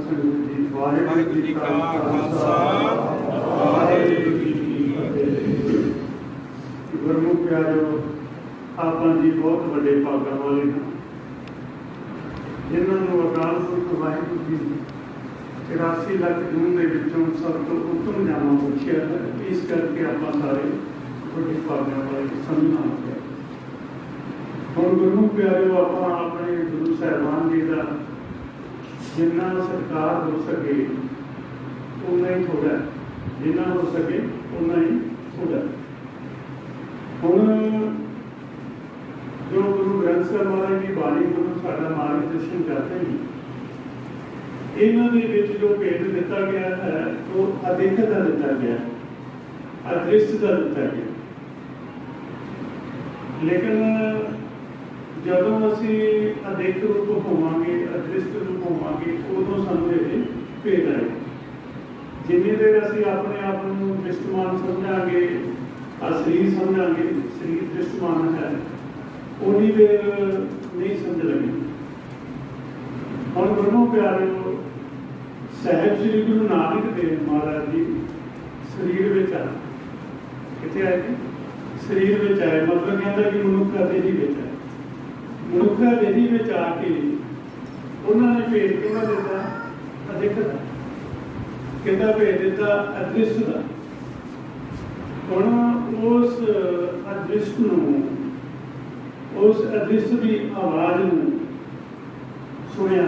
संगत जी, वाहिगुरू जी का खालसा वाहिगुरू जी की फतेह। गुरमुख प्यारो, ਆਪਾਂ जी बहुत ਵੱਡੇ ਭਾਗਾਂ वाले हैं जिन्हों ਨੂੰ ਅਕਾਲ ਪੁਰਖ ਵਾਹਿਗੁਰੂ ਜੀ 84 ਲੱਖ ਜੂਨ ਦੇ ਵਿੱਚੋਂ ਸਭ ਤੋਂ ਉੱਤਮ ਨਾਮ ਬਖਸ਼ਿਆ ਹੈ। ਇਸ ਕਰਕੇ ਆਪਾਂ ਸਾਰੇ ਵੱਡੇ ਭਾਗਾਂ ਵਾਲੇ ਸਮਝਣਾ ਹੈ। ਹੁਣ ਗੁਰਮੁਖ ਪਿਆਰਿਓ, ਆਪਾਂ ਆਪਣੇ ਗੁਰੂ ਸਾਹਿਬਾਨ ਜੀ ਦਾ ਜਿੰਨਾ ਸਤਿਕਾਰ ਹੋ ਸਕੇ ਉਨਾ ਹੀ ਥੋੜਾ, ਜਿੰਨਾ ਹੋ ਸਕੇ ਉਨਾ ही थोड़ा। ਹੁਣ जो गुरु ग्रंथ साहिब महाराज की बाणी को साडा मार्गदर्शन करते हैं, इन्हां दे विच जो भेद दिता गया है वो अदिख का दिता गया, अदृश्य का दिता गया। लेकिन जदों असी अदिख रूप होवांगे, अदृश्य रूप होवांगे, उदों सानूं ये भेद आए। जिन्नी देर असी अपने आप को दृष्टमान समझांगे, शरीर समझांगे, शरीर दृष्टमान है, उन्नी देर नहीं समझ लगी। हम गुरु प्यारे साहिब श्री गुरु नानक देव महाराज जी शरीर में आए, कितने आए जी? शरीर में आए, मतलब कहता कि मनुखा देही में आए। मनुखा देही में आके उन्होंने भेद कितना दिता? अदिख का। कितना भेद दिता? अदृश्य का। हुण उस अदृश्य नूं, उस अदृश्य की आवाज़ में सुनिया,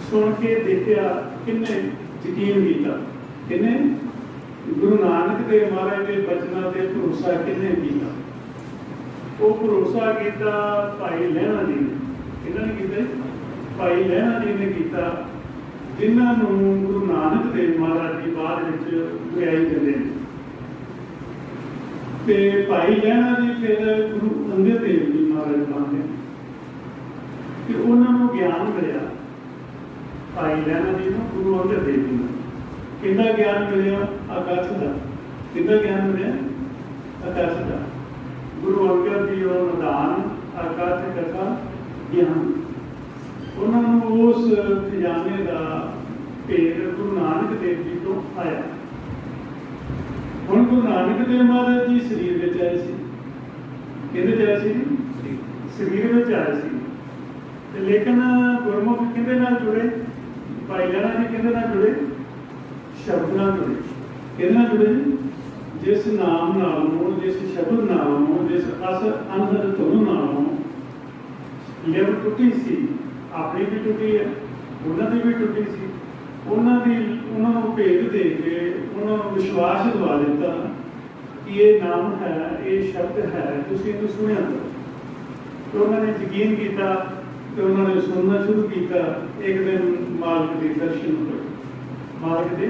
सुन के देखा, किन्ने यकीन किया, किन्ने गुरु नानक देव महाराज के बचनों से भरोसा किन्ने किया? वो भरोसा किया भाई लहणा जी ने। किन्होंने किया? भाई लहणा जी ने किया, जिन्होंने गुरु नानक देव महाराज की बाद में गुरियाई देते हैं। ते भाई लहणा जी फिर गुरु अंगद देव जी महाराज बनते कि उन्होंने ज्ञान मिला। भाई लहणा जी को गुरु अंगद देव जी ने कितना ज्ञान मिले? आकाश का। कितना ज्ञान मिले? आकाश का। गुरु अंगद जी और निधान आकाश कथा ज्ञान, उन्होंने उस खजाने का भेद गुरु नानक देव जी को आया। हुण गुरु नानक देव महाराज जी शरीर में आए सी, किहदे आए सी? शरीर में आए सी। लेकिन गुरमुख किहदे नाल जुड़े? भाई लहणा जी किहदे नाल जुड़े? शब्द नाल जुड़े। किहदे नाल जुड़े? जिस नाम नालों, जिस शब्द नालों, जिस अस अनहद धुन नालों लिव टुटी सी, अपनी भी टुटी है, उन्होंने भी टुटी सी। उन्होंने भेद दे के उन्होंने विश्वास दिवा दिता कि ये नाम है, ये शब्द है, तुसीं इहनूं सुनिया करो। तो उन्होंने यकीन किया, तो उन्होंने सुनना शुरू किया। एक दिन मालिक के दर्शन हुए, मालिक के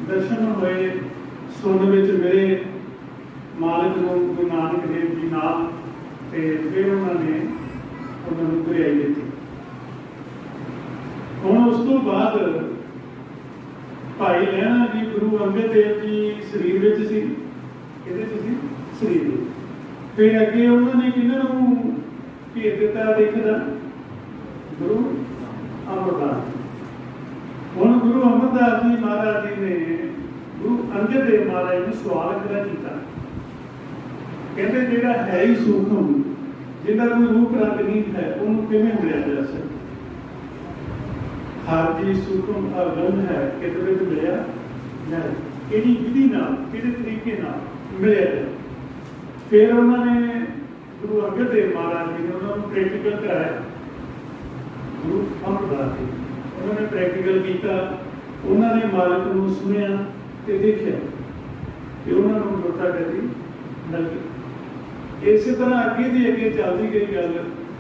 दर्शन हुए, सुन विच मिले मालिक नूं गुरु नानक देव जी नाल, ते फिर उन्होंने गुरियाई दी। हुण उस तो बाद भाई लहणा जी गुरु अंगद देव जी शरीर में सी, शरीर में। फिर अगे उन्होंने किन्हों भेद दिता? देखदा गुरु अमरदास। हुण गुरु अमरदास जी महाराज जी ने गुरु अंगद देव महाराज ने सवाल खड़ा किया, कहते जिहड़ा है ही सूखम, जिहदा कोई रूप रंग नहीं है, उन्होंने किवें मिलिया जा सकदा? हर चीज सूखम अगम है, कितने मिलिया जाए, किहड़ी विधि नाल, किहड़े तरीके नाल मिलिया जाए? फिर उन्होंने गुरु अंगद देव महाराज जी ने उन्होंने प्रैक्टिकल कराया। गुरु अमरदास जी उन्होंने प्रैक्टिकल किया, उन्होंने मालिक को सुनिया तो देखा कि उन्होंने गुरता गति लगी। इस तरह अगे दी अगे चलती गई गल।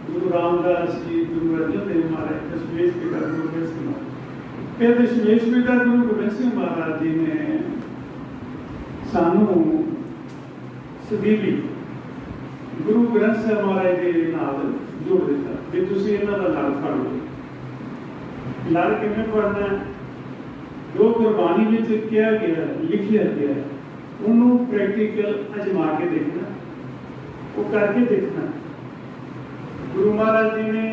गुरु रामदास जी, गुरु अर्जन देव महाराज, दशमेश पिता गुरु गोबिंद सिंह महाराज। फिर दशमेश पिता गुरु गोबिंद सिंह महाराज जी ने सानू सदीली गुरु ग्रंथ साहिब महाराज के नाल जोड़ दिता कि तुसीं इन्हां दा लड़ फड़ लो। लड़ किवें पढ़ना? जो गुरबाणी विच कहा गया, लिखिया गया, उन्होंने प्रैक्टिकल अजमा के देखना, वो करके देखना। गुरु महाराज जी ने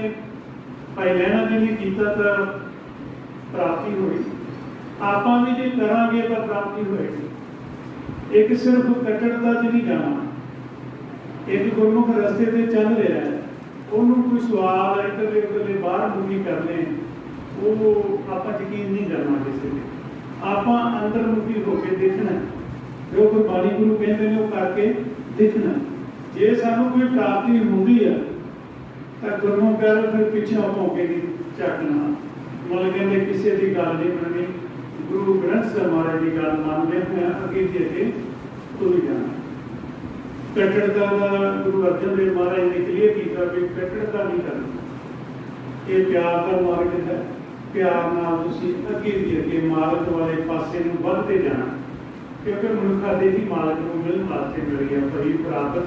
भाई लहणा जी ने किया था प्राप्ति होगी। आपां भी जे करांगे तो प्राप्ति होएगी। एक सिर्फ कट्टरता च नहीं जाना, एक गुरमुख रस्ते ते चल रहा है, उन्होंने कोई सवाल इधरले उधरले बाहर मुखी करने, वो आप यकीन नहीं करना किसी ने। आप अंदर मुखी होकर देखना, जो गुरबाणी गुरु कहते हैं वो करके देखना। जे सानू कोई प्राप्ति होती है तो गुरमुख कर फिर पिछा भौंके नहीं झकना, मतलब कहते किसी की गल नहीं मननी, गुरु ग्रंथ साहिब महाराज की गल मानते हैं, अगे की अगे तुर जाना। कट्टरता का गुरु अर्जन देव महाराज ने क्लियर किया कि कट्टरता नहीं करना, ये प्यार का मार्ग है। प्यार नाल तुसीं अगे की अगे मार्ग वाले पासे नूं वधदे जाना, क्योंकि मनुखा दे ही मार्ग नूं मिलण वास्ते मिल गया। भई प्राप्त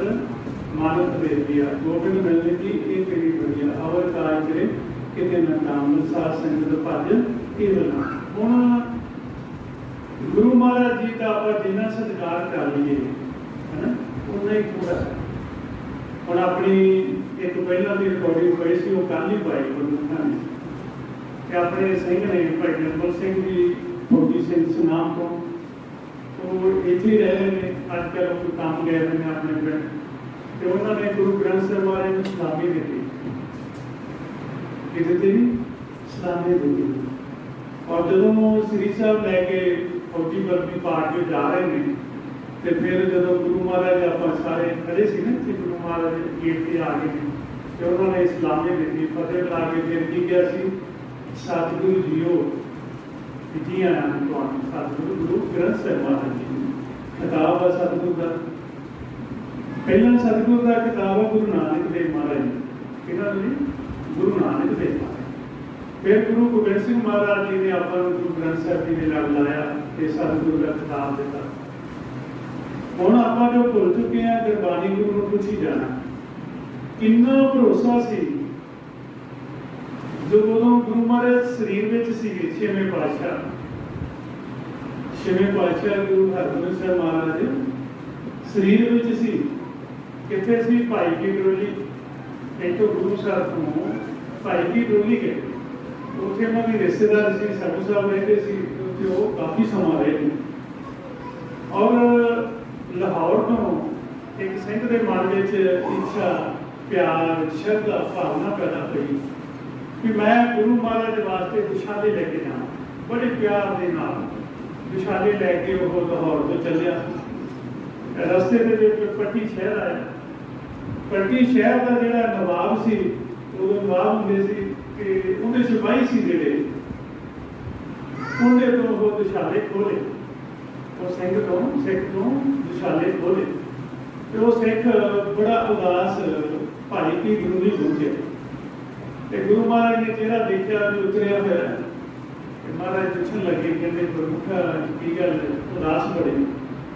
मानत दे दिया, गोबिंद मिलने की ये तेरी बढ़िया, अवर काज करे किते न काम, साध संगत भज केवल नाम। हुण गुरु महाराज जी का आप जिन्ना सत्कार कर लीए है ना, उन्ना ही थोड़ा है। हुण अपनी एक पहला की रिकॉर्डिंग हुई सी, वो कल ही पाई गुरमुखा ने कि अपने सिंह ने भाई निर्मल सिंह जी फौजी सिंह सुनाम तो इतने ही रह रहे हैं, अजकल कोई काम गए हैं अपने पिंड, तो उन्होंने गुरु ग्रंथ साहिब महाराज को सलामी दी थी, सलामी दी थी। और जो श्री साहब लैके फौजी वर्दी पार्टी जा रहे हैं, तो फिर जो गुरु महाराज आप सारे खड़े से ना, गुरु महाराज गेट पर आ गए, तो उन्होंने सलामी दी थी, फतेह बुला के फिर की गया सी, सतगुरु जीओ जी आया तो सतगुरु गुरु ग्रंथ साहिब महाराज जी खिताब है सतगुरु का। पहला सतगुरु का खिताब है गुरु नानक देव महाराज जी, किहड़ा जी गुरु नानक देव महाराज। फिर गुरु गोबिंद सिंह महाराज जी ने आपको गुरु ग्रंथ साहिब जी ने लग लाया, ये सतगुरु का खिताब दिता। हुण आपां जो भुल चुके हैं, गुरबाणी गुरु नूं पुछी जाना किन्ना भरोसा सी जो उदों गुरु महाराज शरीर में सीगे। छेवें पातशाह गुरु हरगोबिंद साहिब महाराज शरीर में सी, किथे सी भाई की डोली, एक तो गुरु साहब को भाई की डोली गए, उत्थे उन्होंने रिश्तेदार से साधु साहब रहते सी, वो काफ़ी समा रहे। और लाहौर तो एक सिंह के मन में इच्छा प्यार श्रद्धा भावना पैदा हुई कि मैं गुरु महाराज वास्ते विशाले लेके जाना। बड़े प्यार के नाल विशाले लैके वो लाहौर तो चलिया। रस्ते के पट्टी शहर आया, पट्टी शहर का जोड़ा नवाब से, वो नवाब होंगे सी कि उन्हें सिपाही से जोड़े, उन्हें तो वो विशाले खोले, वो सिख तो विशाले खोले। तो वो सिख बड़ा उदास भाई की गुरु नहीं पहुंचे, तो गुरु महाराज ने चेहरा देखा भी उतरिया फिर महाराज पूछन लगे, कहते गुरमुखा की गल उदास बड़े।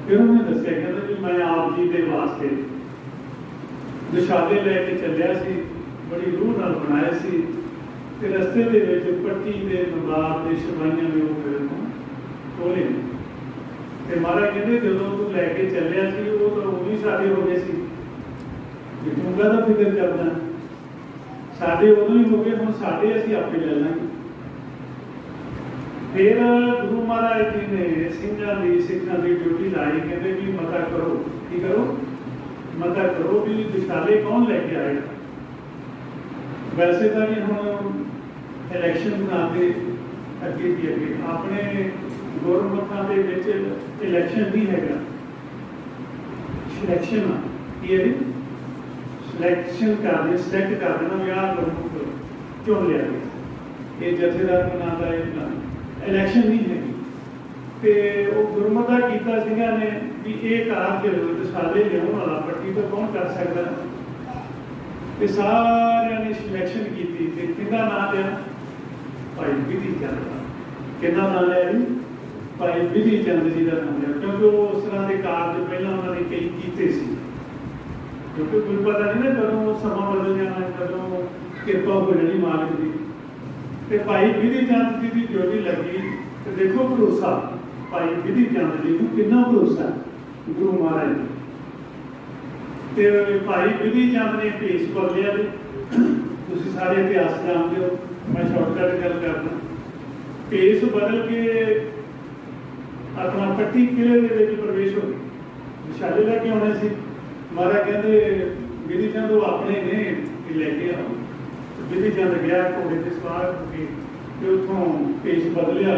फिर उन्हें दसिया, कहते भी मैं आप जी के वास्ते विशाले लैके चलिया सी, बड़ी रूह नाल बनाए सी, ते रस्ते दे विच पट्टी दे नवाब दे सिपाहियां ने वो मेरे को खोले। ते महाराज कहते जो तू लैके चलिया सी वो तो उही साडे हो गए सी, तू काहदा फिक्र करदा, साडे उदों ही हो गए, हुण साडे असीं आपे ले लांगे। फिर गुरु महाराज जी ने सिंघां दी सिखां दी ड्यूटी लाई, कहते भी मता करो, की करो मता करो भी विशाले कौन लैके आएगा। वैसे तो जी हुण इलैक्शन बनाते अगे की अगे अपने गुरमुखां दे विच इलैक्शन नहीं हैगा, सिलैक्शन की है, सिलैक्शन करदे सिलैक्ट कर देना भी आह गुरमुख चुन लिया गया, ये जथेदार बनाता है, इलैक्शन नहीं है। तो वो गुरमता किया सिंघां ने भी ये कारज विशाले लियाउण वाला पट्टी तो कौन कर सकता, तो सारियां ने सिलैक्शन की, किहदा नाम लिया भाई विधि चंद का, किहदा नाम लिया जी भाई विधि चंद जी का नाम लिया, क्योंकि वो उस तरह के कारज पहला उन्होंने कई कीते सी, क्योंकि कोई पता नहीं ना कदों समा बदल जाना, कदों किरपा हो जानी मालिक की। तो भाई विधि चंद जी की ड्यूटी लगी, तो देखो भरोसा भाई विधि चंद जी को कितना भरोसा गुरु महाराज जी। तो भाई विधि चंद ने भेष कर लिया, तुम सारे इतिहास जानते हो, मैं शॉर्टकट गल करना। ਭੇਸ ਬਦਲ ਕੇ ਆਪਣਾ ਪੱਟੀ ਕਿਲੇ ਦੇ ਵਿੱਚ ਪ੍ਰਵੇਸ਼ ਹੋ ਗਏ। ਵਿਸ਼ਾਲੇ ਲੈ ਕੇ ਆਉਣੇ ਸੀ। ਮਹਾਰਾਜ ਕਹਿੰਦੇ ਬਿਧੀ ਚੰਦ ਉਹ ਆਪਣੇ ਨੇ ਕਿ ਲੈ ਕੇ ਆਓ। ਬਿਧੀ ਚੰਦ ਗਿਆ ਘੋੜੇ ਤੇ ਸਵਾਰ ਹੋ ਕੇ ਤੇ ਉੱਥੋਂ ਭੇਸ ਬਦਲਿਆ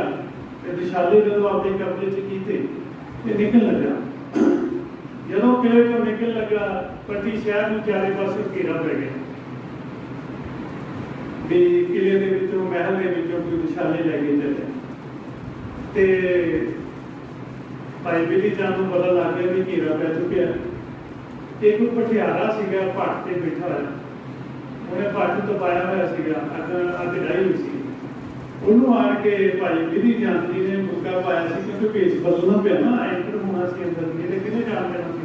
ਤੇ ਵਿਸ਼ਾਲੇ ਜਦੋਂ ਆਪਣੇ ਕਬਜ਼ੇ 'ਚ ਕੀਤੇ ਤੇ ਨਿਕਲ ਲੱਗਾ। ਜਦੋਂ ਕਿਲੇ ਤੋਂ ਨਿਕਲ ਲੱਗਾ ਪੱਟੀ ਸ਼ਹਿਰ ਨੂੰ ਚਾਰੇ ਪਾਸੇ ਘੇਰਾ ਪੈ ਗਿਆ ਵੀ ਕਿਲੇ ਦੇ ਵਿੱਚੋਂ ਮਹਿਲ ਦੇ ਵਿੱਚੋਂ ਕੋਈ ਵਿਸ਼ਾਲੇ ਲੈ ਕੇ ਚੱਲਿਆ। ਤੇ ਭਾਈ ਬਿਧੀ ਚੰਦ ਨੂੰ ਪਤਾ ਲੱਗ ਗਿਆ ਵੀ ਘੇਰਾ ਪੈ ਚੁੱਕਿਆ। ਤੇ ਇੱਕ ਪਟਿਆਲਾ ਸੀਗਾ ਭੱਟ ਤੇ ਬੈਠਾ ਹੋਇਆ, ਉਹਨੇ ਭੱਟ ਤੋਂ ਪਾਇਆ ਹੋਇਆ ਸੀਗਾ, ਅੱਗ ਡਾਈ ਹੋਈ ਸੀ। ਉਹਨੂੰ ਆਣ ਕੇ ਭਾਈ ਬਿਧੀ ਚੰਦ ਜੀ ਨੇ ਮੁੱਕਾ ਪਾਇਆ ਸੀ ਕਿਉਂਕਿ ਭੇਸ ਬਦਲਣਾ ਪਿਆ ਨਾ, ਐਂਟਰ ਹੋਣਾ ਸੀ ਅੰਦਰ, ਇਹਦੇ ਕਿਹਨੇ ਜਾਣ ਦੇਣਾ ਸੀ।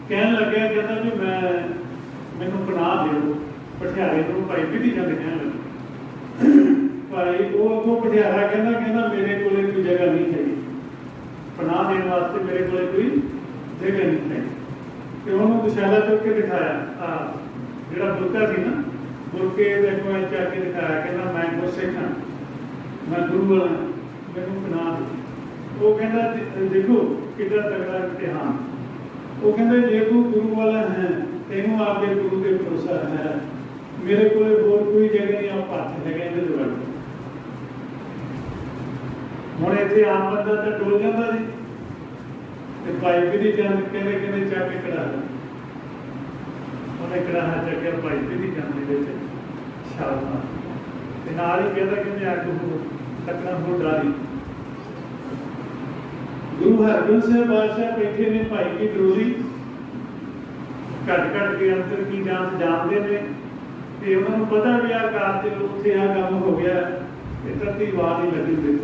ਕਹਿਣ ਲੱਗਿਆ ਕਹਿੰਦਾ ਵੀ ਮੈਨੂੰ ਪਨਾਹ ਦਿਓ ਪਟਿਆਲੇ ਨੂੰ। ਭਾਈ ਬਿਧੀ ਚੰਦ ਕਹਿਣ ਲੱਗੇ ਭਾਈ ਉਹ ਅੱਗੋਂ ਪਟਿਆਲਾ ਕਹਿੰਦਾ ਮੇਰੇ ਕੋਲੇ ਕੋਈ ਜਗ੍ਹਾ ਨਹੀਂ ਹੈਗੀ, ਪਨਾਹ ਦੇਣ ਵਾਸਤੇ ਮੇਰੇ ਕੋਲੇ ਕੋਈ ਜਗ੍ਹਾ ਨਹੀਂ ਹੈ। ਤੇ ਉਹਨੂੰ ਵਿਸ਼ਾਲਾ ਚੁੱਕ ਕੇ ਦਿਖਾਇਆ, ਜਿਹੜਾ ਬੁਰਕਾ ਸੀ ਨਾ, ਬੁਰਕੇ ਦੇ ਅੱਗੋਂ ਚੱਕ ਕੇ ਦਿਖਾਇਆ, ਕਹਿੰਦਾ ਮੈਂ ਗੁਰਸਿੱਖ ਹਾਂ, ਮੈਂ ਗੁਰੂ ਵਾਲਾ, ਮੈਨੂੰ ਪਨਾਹ ਦਿਓ। ਉਹ ਕਹਿੰਦਾ ਦੇਖੋ ਕਿੱਡਾ ਤਗੜਾ ਇਮਤਿਹਾਨ। ਉਹ ਕਹਿੰਦੇ ਜੇ ਤੂੰ ਗੁਰੂ ਵਾਲਾ ਹੈ, ਤੈਨੂੰ ਆਪਦੇ ਗੁਰੂ ਤੇ ਭਰੋਸਾ ਹੈ, ਮੇਰੇ ਕੋਲੇ ਹੋਰ ਕੋਈ ਜਗ੍ਹਾ ਨਹੀਂ, ਆਪ ਹੱਥ ਹੈਗਾ ਇਹਦੇ ਜਵਾਬ। ਹੁਣ ਇੱਥੇ ਆਮ ਬੰਦਾ ਤਾਂ ਡੋਲ ਜਾਂਦਾ ਜੀ। ਤੇ ਭਾਈ ਬਿਧੀ ਚੰਦ ਕਹਿੰਦੇ ਚੱਕ ਕੇ ਕੜਾ, ਉਹਨੇ ਕੜਾਹਾ ਚੱਕਿਆ ਭਾਈ ਬਿਧੀ ਚੰਦ ਦੇ ਵਿੱਚ ਛਾਲ ਮਾਰ ਤੇ ਨਾਲ ਹੀ ਕਹਿੰਦਾ ਅੱਗ ਹੋ ਤੱਕਣਾ ਹੋ ਡਾਰੀ। ਗੁਰੂ ਹਰਗੋਬਿੰਦ ਸਾਹਿਬ ਬਾਦਸ਼ਾਹ ਬੈਠੇ ਨੇ ਭਾਈ ਕੀ ਡਰੋਲੀ ਘੱਟ ਕੇ ਅੰਦਰ ਕੀ ਜਾਣਦੇ ਨੇ ਤੇ ਉਹਨਾਂ ਨੂੰ ਪਤਾ ਵੀ ਆਹ ਕਾਰ ਤੇ ਉੱਥੇ ਆਹ ਕੰਮ ਹੋ ਗਿਆ ਤੇ ਧਰਤੀ ਵਾਰ ਨਹੀਂ ਲੱਗੀ ਹੁੰਦੀ।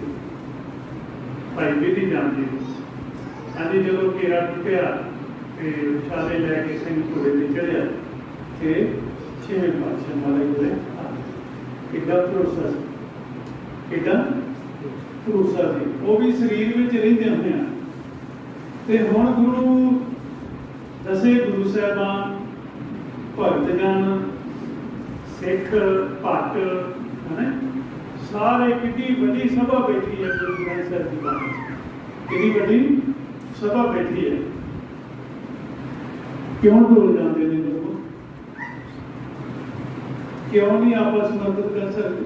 ਭਾਈ ਬਿਧੀ ਚੰਦ ਜੀ ਹਾਂਜੀ ਜਦੋਂ ਘੇਰਾ ਟੁੱਟਿਆ ਤੇ ਵਿਸ਼ਾਲੇ ਲੈ ਕੇ ਸਿੰਘ ਘੋੜੇ ਤੇ ਚੜਿਆ ਤੇ ਛੇਵੇਂ ਪਾਤਸ਼ਾਹ ਮਹਾਰਾਜ ਕੋਲੇ ਕਿੱਦਾਂ ਭਰੋਸਾ ਸੀ, ਕਿੱਦਾਂ ਭਰੋਸਾ ਸੀ। ਉਹ ਵੀ ਸਰੀਰ ਵਿੱਚ ਰਹਿੰਦੇ ਹੁੰਦੇ ਆ। ਤੇ ਹੁਣ ਗੁਰੂ ਦਸੇ ਗੁਰੂ ਸਾਹਿਬਾਨ, ਭਗਤ ਜਨ, ਸਿੱਖ, ਭੱਟ ਹੈ ਸਾਰੇ ਕਿੰਨੀ ਵੱਡੀ ਸਭਾ ਬੈਠੀ ਹੈ ਗੁਰੂ ਗ੍ਰੰਥ ਸਾਹਿਬ ਦੀ ਬਾਣੀ, ਕਿੰਨੀ ਵੱਡੀ ਸਭਾ ਬੈਠੀ ਹੈ। ਕਿਉਂ ਡੋਲ ਜਾਂਦੇ ਨੇ ਲੋਕ? ਕਿਉਂ ਨਹੀਂ ਆਪਸ ਮਦਦ ਕਰ ਸਕਦੇ?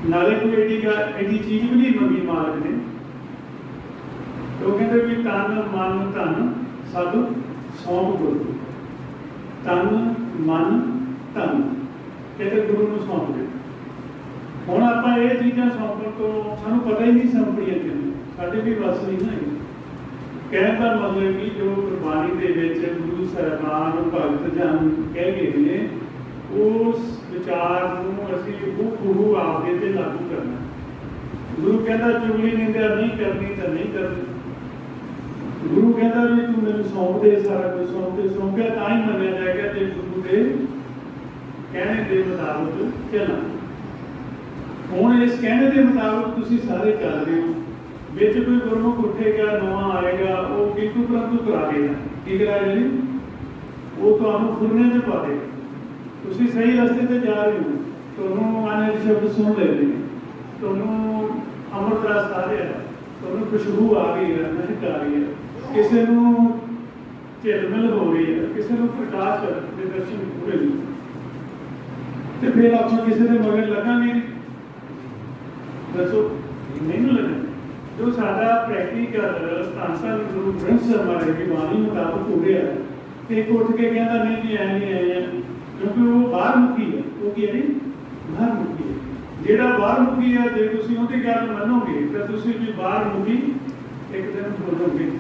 ਨਾਲੇ ਕੋਈ ਐਡੀ ਚੀਜ਼ ਵੀ ਨਹੀਂ ਮੰਗੀ ਮਾਲਕ ਨੇ। ਉਹ ਕਹਿੰਦੇ ਵੀ ਤਨ ਮਨ ਧਨ ਸਭ ਸੌਂਪ ਗੁਰੂ, ਤਨ ਮਨ ਧਨ ਕਹਿੰਦੇ ਗੁਰੂ ਨੂੰ ਸੌਂਪ ਦੇ। ਹੁਣ ਆਪਾਂ ਇਹ ਚੀਜ਼ਾਂ ਸੌਂਪਣ ਤੋਂ ਸਾਨੂੰ ਪਤਾ ਹੀ ਨਹੀਂ ਸੌਂਪਣੀਆਂ ਕਿਵੇਂ, ਸਾਡੇ ਵੀ ਵਸ ਨਹੀਂ ਨਾ ਹੈਗੀ। ਕਹਿਣ ਦਾ ਮਤਲਬ ਕਿ ਜੋ ਗੁਰਬਾਣੀ ਦੇ ਵਿੱਚ ਗੁਰੂ ਸਾਹਿਬਾਨ ਭਗਤ ਜਨ ਕਹਿ ਗਏ ਨੇ, ਉਸ ਵਿਚਾਰ ਨੂੰ ਅਸੀਂ ਹੂਬਹੂ ਆਪਦੇ ਤੇ ਲਾਗੂ ਕਰਨਾ। ਗੁਰੂ ਕਹਿੰਦਾ ਚੁਗਲੀ ਨਿੰਦਿਆ ਨਹੀਂ ਕਰਨੀ ਤਾਂ ਨਹੀਂ ਕਰਨੀ। ਗੁਰੂ ਕਹਿੰਦਾ ਵੀ ਤੂੰ ਮੈਨੂੰ ਸੌਂਪ ਦੇ, ਸਾਰਾ ਕੁਝ ਸੌਂਪ ਦੇ। ਸੌਂਪਿਆ ਤਾਂ ਹੀ ਮੰਨਿਆ ਜਾਏਗਾ ਜੇ ਗੁਰੂ ਦੇ ਕਹਿਣੇ ਦੇ ਮੁਤਾਬਕ ਚੱਲਣਾ। ਹੁਣ ਇਸ ਕਹਿਣੇ ਦੇ ਮੁਤਾਬਕ ਤੁਸੀਂ ਸਾਰੇ ਚੱਲ ਰਹੇ ਹੋ। ਵਿੱਚ ਕੋਈ ਗੁਰਮੁਖ ਉੱਠੇਗਾ, ਨਵਾਂ ਆਏਗਾ, ਉਹ ਕਿੰਤੂ ਪ੍ਰੰਤੂ ਕਰਾ ਦੇਗਾ। ਕੀ ਕਰਾਏਗਾ ਜੀ? ਉਹ ਤੁਹਾਨੂੰ ਫੁਰਨੇ 'ਚ ਪਾ ਦੇਗਾ। ਤੁਸੀਂ ਸਹੀ ਰਸਤੇ ਤੇ ਜਾ ਰਹੇ ਹੋ, ਤੁਹਾਨੂੰ ਆਨੇ ਸ਼ਬਦ ਸੁਣ ਲੈ ਰਹੇ, ਤੁਹਾਨੂੰ ਅੰਮ੍ਰਿਤ ਰਸ ਆ ਰਿਹਾ, ਤੁਹਾਨੂੰ ਖੁਸ਼ਬੂ ਆ ਰਹੀ ਹੈ, ਮਹਿਕ ਆ ਰਹੀ ਹੈ, ਕਿਸੇ ਨੂੰ ਝਿਲਮਿਲ ਹੋ ਰਹੀ ਹੈ, ਕਿਸੇ ਨੂੰ ਪ੍ਰਕਾਸ਼ ਦੇ ਦਰਸ਼ਨ ਹੋ ਰਹੇ ਨੇ। ਤੇ ਫਿਰ ਆਪਾਂ ਕਿਸੇ ਦੇ ਮਗਰ ਲੱਗਾਂਗੇ? ਦੱਸੋ, ਨਹੀਂ ਲੱਗਣਾ। ਜੋ ਸਾਡਾ ਪ੍ਰੈਕਟੀਕਲ ਸਤਾਂਸਾ ਗੁਰੂ ਗ੍ਰੰਥ ਸਾਹਿਬ ਮਹਾਰਾਜ ਦੀ ਬਾਣੀ ਮੁਤਾਬਕ ਹੋ ਰਿਹਾ ਤੇ ਇੱਕ ਉੱਠ ਕੇ ਕਹਿੰਦਾ ਨਹੀਂ ਜੀ ਐ ਨਹੀਂ ਆਏ, ਕਿਉਂਕਿ ਉਹ ਬਾਹਰ ਮੁਖੀ ਹੈ। ਉਹ ਕੀ ਹੈ ਜੀ? ਬਾਹਰ ਮੁਖੀ ਹੈ। ਜਿਹੜਾ ਬਾਹਰ ਮੁਖੀ ਹੈ, ਜੇ ਤੁਸੀਂ ਉਹਦੀ ਗੱਲ ਮੰਨੋਗੇ ਤਾਂ ਤੁਸੀਂ ਵੀ ਬਾਹਰ ਮੁਖੀ ਇੱਕ ਦਿਨ ਬੋਲੋਗੇ।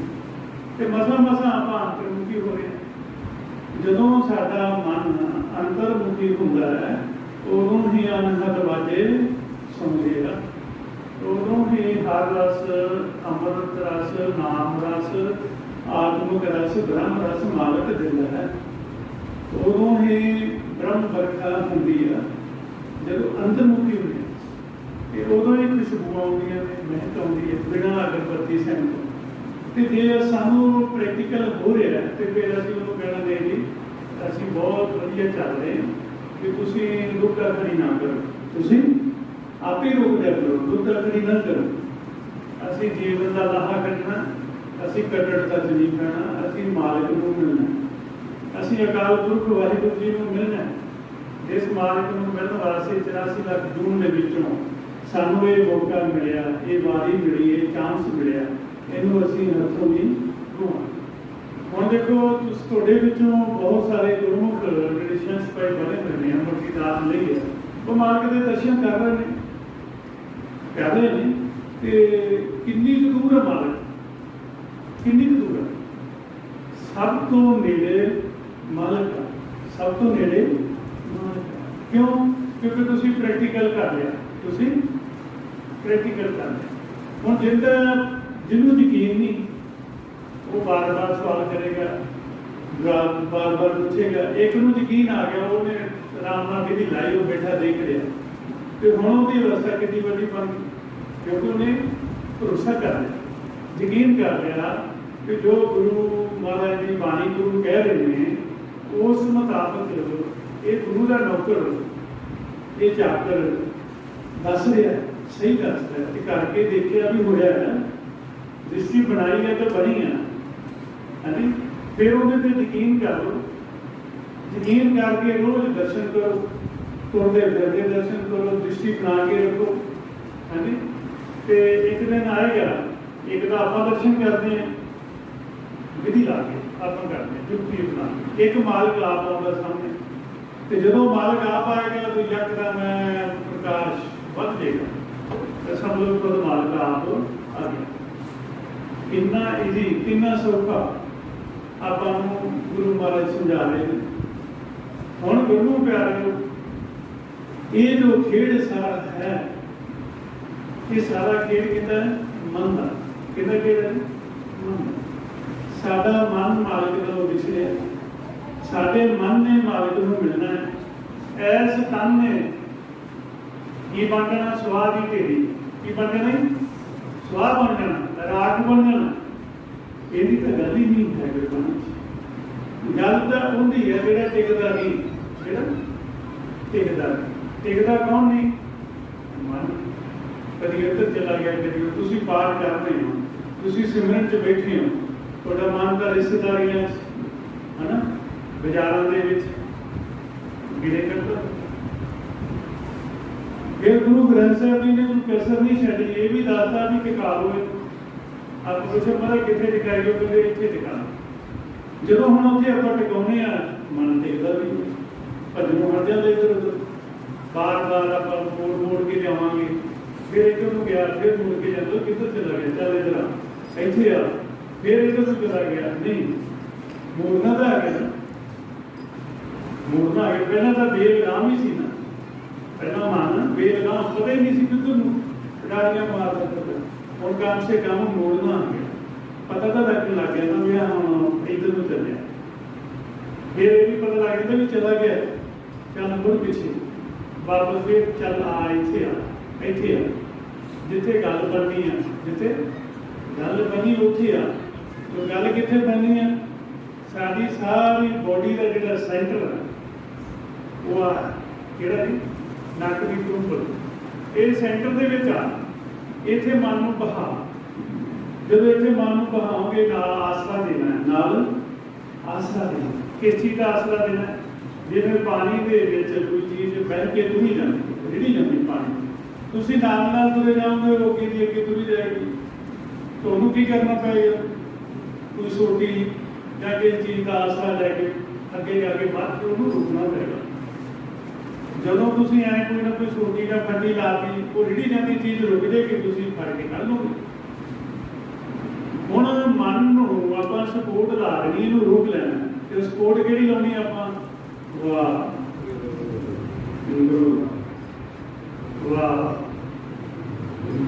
ਤੇ ਮਸਾਂ ਆਪਾਂ ਅੰਤਰਮੁਖੀ ਹੋ ਰਹੇ ਹਾਂ। ਜਦੋਂ ਸਾਡਾ ਮਨ ਅੰਤਰਮੁਖੀ ਹੁੰਦਾ ਹੈ, ਉਦੋਂ ਹੀ ਅਨੰਦ ਵਾਜੇ ਸੁਣੇਗਾ, ਉਦੋਂ ਹੀ ਹਰ ਰਸ, ਅੰਮ੍ਰਿਤ ਰਸ, ਨਾਮ ਰਸ, ਆਤਮਿਕ ਰਸ, ਬ੍ਰਹਮ ਰਸ ਮਾਲਕ ਦਿੰਦਾ ਹੈ। ਉਦੋਂ ਹੀ ਬ੍ਰਹਮ ਵਰਖਾ ਹੁੰਦੀ ਆ ਜਦੋਂ ਅੰਤਰਮੁਖੀ ਹੁੰਦੀ ਹੈ। ਤੇ ਉਦੋਂ ਹੀ ਖੁਸ਼ਬੂ ਆਉਂਦੀਆਂ ਨੇ, ਮਹਿਕ ਆਉਂਦੀ ਹੈ ਬਿਨਾਂ ਅਗਰਬੱਤੀ ਸੈਂਟ ਤੋਂ। ਤੇ ਜੇ ਸਾਨੂੰ ਪ੍ਰੈਕਟੀਕਲ ਹੋ ਰਿਹਾ ਤੇ ਫਿਰ ਅਸੀਂ ਉਹਨੂੰ ਕਹਿਣਾ ਨਹੀਂ ਜੀ ਅਸੀਂ ਬਹੁਤ ਵਧੀਆ ਚੱਲ ਰਹੇ ਹਾਂ, ਕਿ ਤੁਸੀਂ ਰੁੱਖਾ ਖੜੀ ਨਾ ਕਰੋ। ਤੁਸੀਂ ਆਪੇ ਰੋਕ ਦਿਆ ਕਰੋ, ਦੁੱਧ ਰੱਖਣੀ ਨਾ ਕਰੋ। ਅਸੀਂ ਜੀਵਨ ਦਾ ਲਾਹਾ ਕੱਢਣਾ, ਅਸੀਂ ਕੱਢੜਤਾ 'ਚ ਨਹੀਂ ਪੈਣਾ, ਅਸੀਂ ਮਾਲਕ ਨੂੰ ਮਿਲਣਾ, ਅਸੀਂ ਅਕਾਲ ਪੁਰਖ ਵਾਹਿਗੁਰੂ ਜੀ ਨੂੰ ਮਿਲਣਾ। ਜਿਸ ਮਾਲਕ ਨੂੰ ਮਿਲਣ ਵਾਸਤੇ 84 ਲੱਖ ਜੂਨ ਦੇ ਵਿੱਚੋਂ ਸਾਨੂੰ ਇਹ ਮੌਕਾ ਮਿਲਿਆ, ਇਹ ਵਾਰੀ ਮਿਲੀ, ਇਹ ਚਾਂਸ ਮਿਲਿਆ, ਇਹਨੂੰ ਅਸੀਂ ਹੱਥੋਂ ਨਹੀਂ ਗੁਆਉਣਾ। ਹੁਣ ਦੇਖੋ ਤੁਹਾਡੇ ਵਿੱਚੋਂ ਬਹੁਤ ਸਾਰੇ ਗੁਰਮੁਖ ਜਿਹੜੇ ਸੰਸਪਾਈ ਬਣੇ ਹੋਏ ਨੇ, ਅਮਰਤੀ ਦਾਤ ਲਈ ਹੈ, ਉਹ ਮਾਲਕ ਦੇ ਦਰਸ਼ਨ ਕਰ ਰਹੇ ਨੇ ਤੇ ਕਿੰਨੀ ਕੁ ਦੂਰ ਹੈ ਮਾਲਕ, ਕਿੰਨੀ ਕੁ ਦੂਰ ਹੈ? ਸਭ ਤੋਂ ਨੇੜੇ ਮਾਲਕ, ਸਭ ਤੋਂ ਨੇੜੇ ਮਾਲਕ। ਕਿਉਂ? ਕਿਉਂਕਿ ਤੁਸੀਂ ਪ੍ਰੈਕਟੀਕਲ ਕਰ ਲਿਆ, ਤੁਸੀਂ ਪ੍ਰੈਕਟੀਕਲ ਕਰ ਲਿਆ। ਹੁਣ ਜਿਹਨੂੰ ਯਕੀਨ ਨਹੀਂ ਉਹ ਬਾਰ-ਬਾਰ ਸਵਾਲ ਕਰੇਗਾ, ਬਾਰ-ਬਾਰ ਪੁੱਛੇਗਾ। ਇੱਕ ਨੂੰ ਯਕੀਨ ਆ ਗਿਆ, ਉਹਨੇ ਆਰਾਮ ਨਾਲ ਕਿਹਦੀ ਲਾਈ, ਉਹ ਬੈਠਾ ਦੇਖ ਰਿਹਾ, ਤੇ ਹੁਣ ਉਹਦੀ ਅਵਸਥਾ ਕਿੰਨੀ ਵੱਡੀ ਬਣ ਗਈ, ਕਿਉਂਕਿ ਉਹਨੇ ਭਰੋਸਾ ਕਰ ਲਿਆ, ਯਕੀਨ ਕਰ ਲਿਆ ਕਿ ਜੋ ਗੁਰੂ ਮਹਾਰਾਜ ਦੀ ਬਾਣੀ ਗੁਰੂ ਕਹਿ ਰਹੇ ਨੇ ਉਸ ਮੁਤਾਬਕ ਇਹ ਗੁਰੂ ਦਾ ਨੌਕਰ, ਇਹ ਚਾਕਰ ਦੱਸ ਰਿਹਾ, ਸਹੀ ਦੱਸ ਰਿਹਾ, ਤੇ ਕਰਕੇ ਦੇਖਿਆ ਵੀ ਹੋਇਆ ਹੈ, ਦ੍ਰਿਸ਼ਟੀ ਬਣਾਈ ਹੈ ਤਾਂ ਬਣੀ ਹੈ। ਹਾਂਜੀ, ਫਿਰ ਉਹਦੇ ਤੇ ਯਕੀਨ ਕਰ ਲਓ, ਯਕੀਨ ਕਰਕੇ ਰੋਜ਼ ਦਰਸ਼ਨ ਕਰੋ, ਤੁਰਦੇ ਫਿਰਦੇ ਦਰਸ਼ਨ ਕਰੋ, ਦ੍ਰਿਸ਼ਟੀ ਬਣਾ ਕੇ ਰੱਖੋ। ਹਾਂਜੀ, ਤੇ ਇੱਕ ਦਿਨ ਆਏਗਾ, ਇੱਕ ਤਾਂ ਆਪਾਂ ਦਰਸ਼ਨ ਕਰਦੇ ਹਾਂ ਵਿਧੀ ਲਾ ਕੇ, ਆਪਾਂ ਕਰਦੇ ਹਾਂ ਜੁਗਤੀ ਬਣਾ ਕੇ, ਇੱਕ ਮਾਲਕ ਆਪ ਆਉਂਦਾ ਸਾਹਮਣੇ, ਤੇ ਜਦੋਂ ਮਾਲਕ ਆਪ ਆਏਗਾ ਤਾਂ ਯਕਦਮ ਪ੍ਰਕਾਸ਼ ਵੱਧ ਜਾਏਗਾ, ਤੇ ਸਭ ਲੋਕ ਕੋਲ ਮਾਲਕ ਆਪ ਆ ਗਿਆ। ਕਿੰਨਾ ਈਜ਼ੀ, ਕਿੰਨਾ ਸੌਖਾ ਆਪਾਂ ਨੂੰ ਗੁਰੂ ਮਹਾਰਾਜ ਸਮਝਾ ਰਹੇ ਨੇ। ਹੁਣ ਗੁਰੂ ਪਿਆਰਿਓ, ਇਹ ਜੋ ਖੇਡ ਸਾਰਾ ਹੈ, ਇਹ ਸਾਰਾ ਖੇਡ ਕਿਹਦਾ ਹੈ? ਮਨ ਦਾ। ਕਿਹਦਾ ਖੇਡ ਹੈ? ਮਨ ਦਾ। ਸਾਡਾ ਮਨ ਮਾਲਕ ਤੋਂ ਵਿਛੜਿਆ, ਸਾਡੇ ਮਨ ਨੇ ਮਾਲਕ ਨੂੰ ਮਿਲਣਾ ਹੈ। ਐਸ ਤਨ ਨੇ ਕੀ ਬਣ ਜਾਣਾ? ਸਵਾਹ ਦੀ ਢੇਰੀ। ਕੀ ਬਣ ਜਾਣਾ? ਸਵਾਹ ਬਣ ਜਾਣਾ, ਰਾਖ ਬਣ ਜਾਣਾ। ਇਹਦੀ ਤਾਂ ਗੱਲ ਹੀ ਨਹੀਂ ਹੈ ਗੁਰਬਾਣੀ 'ਚ। ਗੱਲ ਤਾਂ ਹੁੰਦੀ ਹੈ ਜਿਹੜਾ ਟਿਕਦਾ ਨਹੀਂ, ਜਿਹੜਾ ਟਿਕਦਾ ਨਹੀਂ। ਟਿਕਦਾ ਕੌਣ ਨਹੀਂ? ਮਨ। ਕਦੀ ਇੱਧਰ ਚਲਾ ਗਿਆ, ਕਦੀ ਤੁਸੀਂ ਪਾਠ ਕਰ ਰਹੇ ਹੋ, ਤੁਸੀਂ ਸਿਮਰਨ 'ਚ ਬੈਠੇ ਹੋ, ਤੁਹਾਡਾ ਮਨ ਤਾਂ ਰਿਸ਼ਤੇਦਾਰੀਆਂ ਹੈ ਨਾ, ਬਾਜ਼ਾਰਾਂ ਦੇ ਵਿੱਚ ਗਿਰੇ ਕਰਦਾ। ਫਿਰ ਗੁਰੂ ਗ੍ਰੰਥ ਸਾਹਿਬ ਜੀ ਨੇ ਕੋਈ ਕਸਰ ਨਹੀਂ ਛੱਡੀ, ਇਹ ਵੀ ਦੱਸਦਾ ਵੀ ਟਿਕਾ ਲਓ ਇਹਨੂੰ। ਆਪਾਂ ਪੁੱਛੇ ਮਹਾਰਾਜ ਕਿੱਥੇ ਟਿਕਾਈਓ? ਕਹਿੰਦੇ ਇੱਥੇ ਟਿਕਾ। ਜਦੋਂ ਹੁਣ ਉੱਥੇ ਆਪਾਂ ਟਿਕਾਉਂਦੇ ਹਾਂ, ਮਨ ਟਿਕਦਾ ਵੀ, ਭੱਜਣੋਂ ਹਟ ਜਾਂਦਾ ਇੱਧਰ ਉੱਧਰ, ਬਾਰ-ਬਾਰ ਆਪਾਂ ਮੋੜ ਕੇ ਲਿਆਵਾਂਗੇ। ਫਿਰ ਇੱਧਰ ਨੂੰ ਗਿਆ, ਫਿਰ ਮੁੜ ਕੇ ਜਾਂਦਾ, ਕਿੱਧਰ ਚਲਾ ਗਿਆ? ਚੱਲ ਇੱਧਰ ਆ, ਇੱਥੇ ਆ, ਫਿਰ ਇੱਧਰ ਨੂੰ ਚਲਾ ਗਿਆ। ਨਹੀਂ, ਮੋੜਨਾ ਤਾਂ ਆ ਗਿਆ ਨਾ, ਮੋੜਨਾ ਆ ਗਿਆ। ਪਹਿਲਾਂ ਤਾਂ ਬੇਲਗਾਮ ਹੀ ਸੀ ਨਾ, ਪਹਿਲਾਂ ਮਨ ਬੇਲਗਾਮ, ਪਤਾ ਹੀ ਨਹੀਂ ਸੀ ਕਿੱਧਰ ਨੂੰ ਡਾਰੀਆਂ ਮਾਰਦਾ। ਹੁਣ ਕੰਮ ਸੇ ਕੰਮ ਮੋੜਨਾ ਆ ਗਿਆ, ਪਤਾ ਤਾਂ ਲੱਗਣ ਲੱਗ ਗਿਆ ਨਾ ਵੀ ਹੁਣ ਇੱਧਰ ਨੂੰ ਚੱਲਿਆ। ਫਿਰ ਇਹ ਵੀ ਪਤਾ ਲੱਗ ਜਾਂਦਾ ਵੀ ਚਲਾ ਗਿਆ, ਚੱਲ ਮੁੜ ਪਿੱਛੇ ਵਾਪਸ, ਫਿਰ ਚੱਲ ਆ, ਇੱਥੇ ਆ, ਇੱਥੇ ਆ, ਜਿੱਥੇ ਗੱਲ ਬਣਨੀ ਆ, ਜਿੱਥੇ ਗੱਲ ਬਣੀ ਉੱਥੇ ਆ। तो गल कितने बननी है? साड़ी सारी बॉडी का जो सेंटर है वो आ किहड़ा जी नक की कुंभल, ये सेंटर के विच आ। इत्थे मन नूं बहा, जो इत्थे मन नूं बहाओगे नाल आसरा देना है, नाल आसरा देना। किस चीज़ का आसरा देना है? जिवें पानी दे विच कोई चीज़ बह के तुरी जाती, रिड़ी जाती पानी, तुसीं नाल तुरे जाओगे, रोकी दी अगे तुरी जाएगी, तुहानूं की करना पएगा? कोई सोटी या किसी चीज़ का आसरा लैके अगे जाके बाद के उन्होंने रोकना पड़ेगा। जदों तुसीं ऐ कोई ना कोई सोटी या फंडी ला दी, वो रिड़ी जाती चीज़ रुक जाएगी, तुसीं फड़ के कर लोगे। हुण मन नूं आपां सपोर्ट ला देनी, इहनूं रोक लैना, ते सपोर्ट किहड़ी लाउणी आपां? वाह गुरु, वाह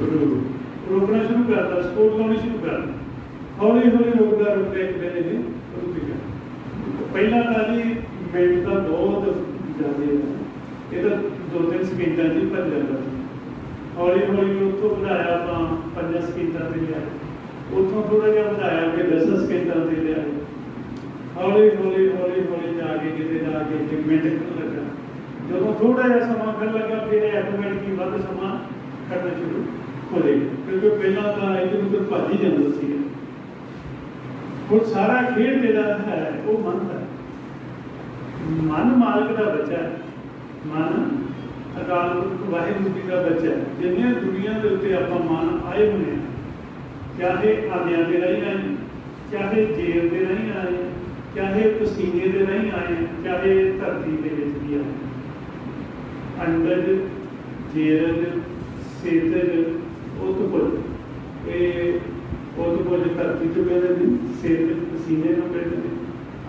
गुरु। रोकना शुरू करता, सपोर्ट लाउणी शुरू करता, हौली हौली रोकता रोकता एक दिन ये रुक गया। पहला तो जी मिनट का बहुत ज़्यादा ये तो 2-3 सेकंड जी भज जाता। हौली हौली उतों बढ़ाया आप 5 सेकंड से लिया, उतों थोड़ा जहा बढ़ाया कि 10 सेकंड से लिया, हौली हौली हौली हौली जाके कितने जाके 1 मिनट लगा, ਜਦੋਂ ਥੋੜਾ ਜਿਹਾ ਸਮਾਂ ਖੜ ਲੱਗਾ ਫਿਰ ਆਟੋਮੈਟਿਕਲੀ ਵੱਧ ਸਮਾਂ ਖੜਨਾ ਸ਼ੁਰੂ ਹੋ ਜਾਏਗਾ, ਕਿਉਂਕਿ ਪਹਿਲਾਂ ਤਾਂ ਇੱਧਰ ਉੱਧਰ ਭੱਜ ਹੀ ਜਾਂਦਾ ਸੀ। ਹੁਣ ਸਾਰਾ ਖੇਡ ਜਿਹੜਾ ਹੈ ਉਹ ਮਨ ਦਾ, ਮਨ ਮਾਲਕ ਦਾ ਬੱਚਾ ਹੈ, ਮਨ ਅਕਾਲ ਪੁਰਖ ਵਾਹਿਗੁਰੂ ਜੀ ਦਾ ਬੱਚਾ ਹੈ। ਜਿੰਨੇ ਦੁਨੀਆ ਦੇ ਉੱਤੇ ਆਪਾਂ ਮਨ ਆਏ ਹੋਏ ਹਾਂ, ਚਾਹੇ ਆਦਿਆਂ ਦੇ ਰਾਹੀਂ ਆਏ, ਚਾਹੇ ਜੇਲ ਦੇ ਰਾਹੀਂ ਆਏ, ਚਾਹੇ ਪਸੀਨੇ ਦੇ ਰਾਹੀਂ ਆਏ, ਚਾਹੇ ਧਰਤੀ ਦੇ ਵਿੱਚ ਵੀ ਆਏ, ਅੰਡਜ, ਜੇਰਜ, ਸੇਤਜ, ਉਤਪੁਜ, ਇਹ ਉਤਪੁਜ ਧਰਤੀ ਤੋਂ ਕਹਿੰਦੇ ਨੇ, ਸੇਤਜ ਪਸੀਨੇ ਨੂੰ ਕਹਿੰਦੇ ਨੇ,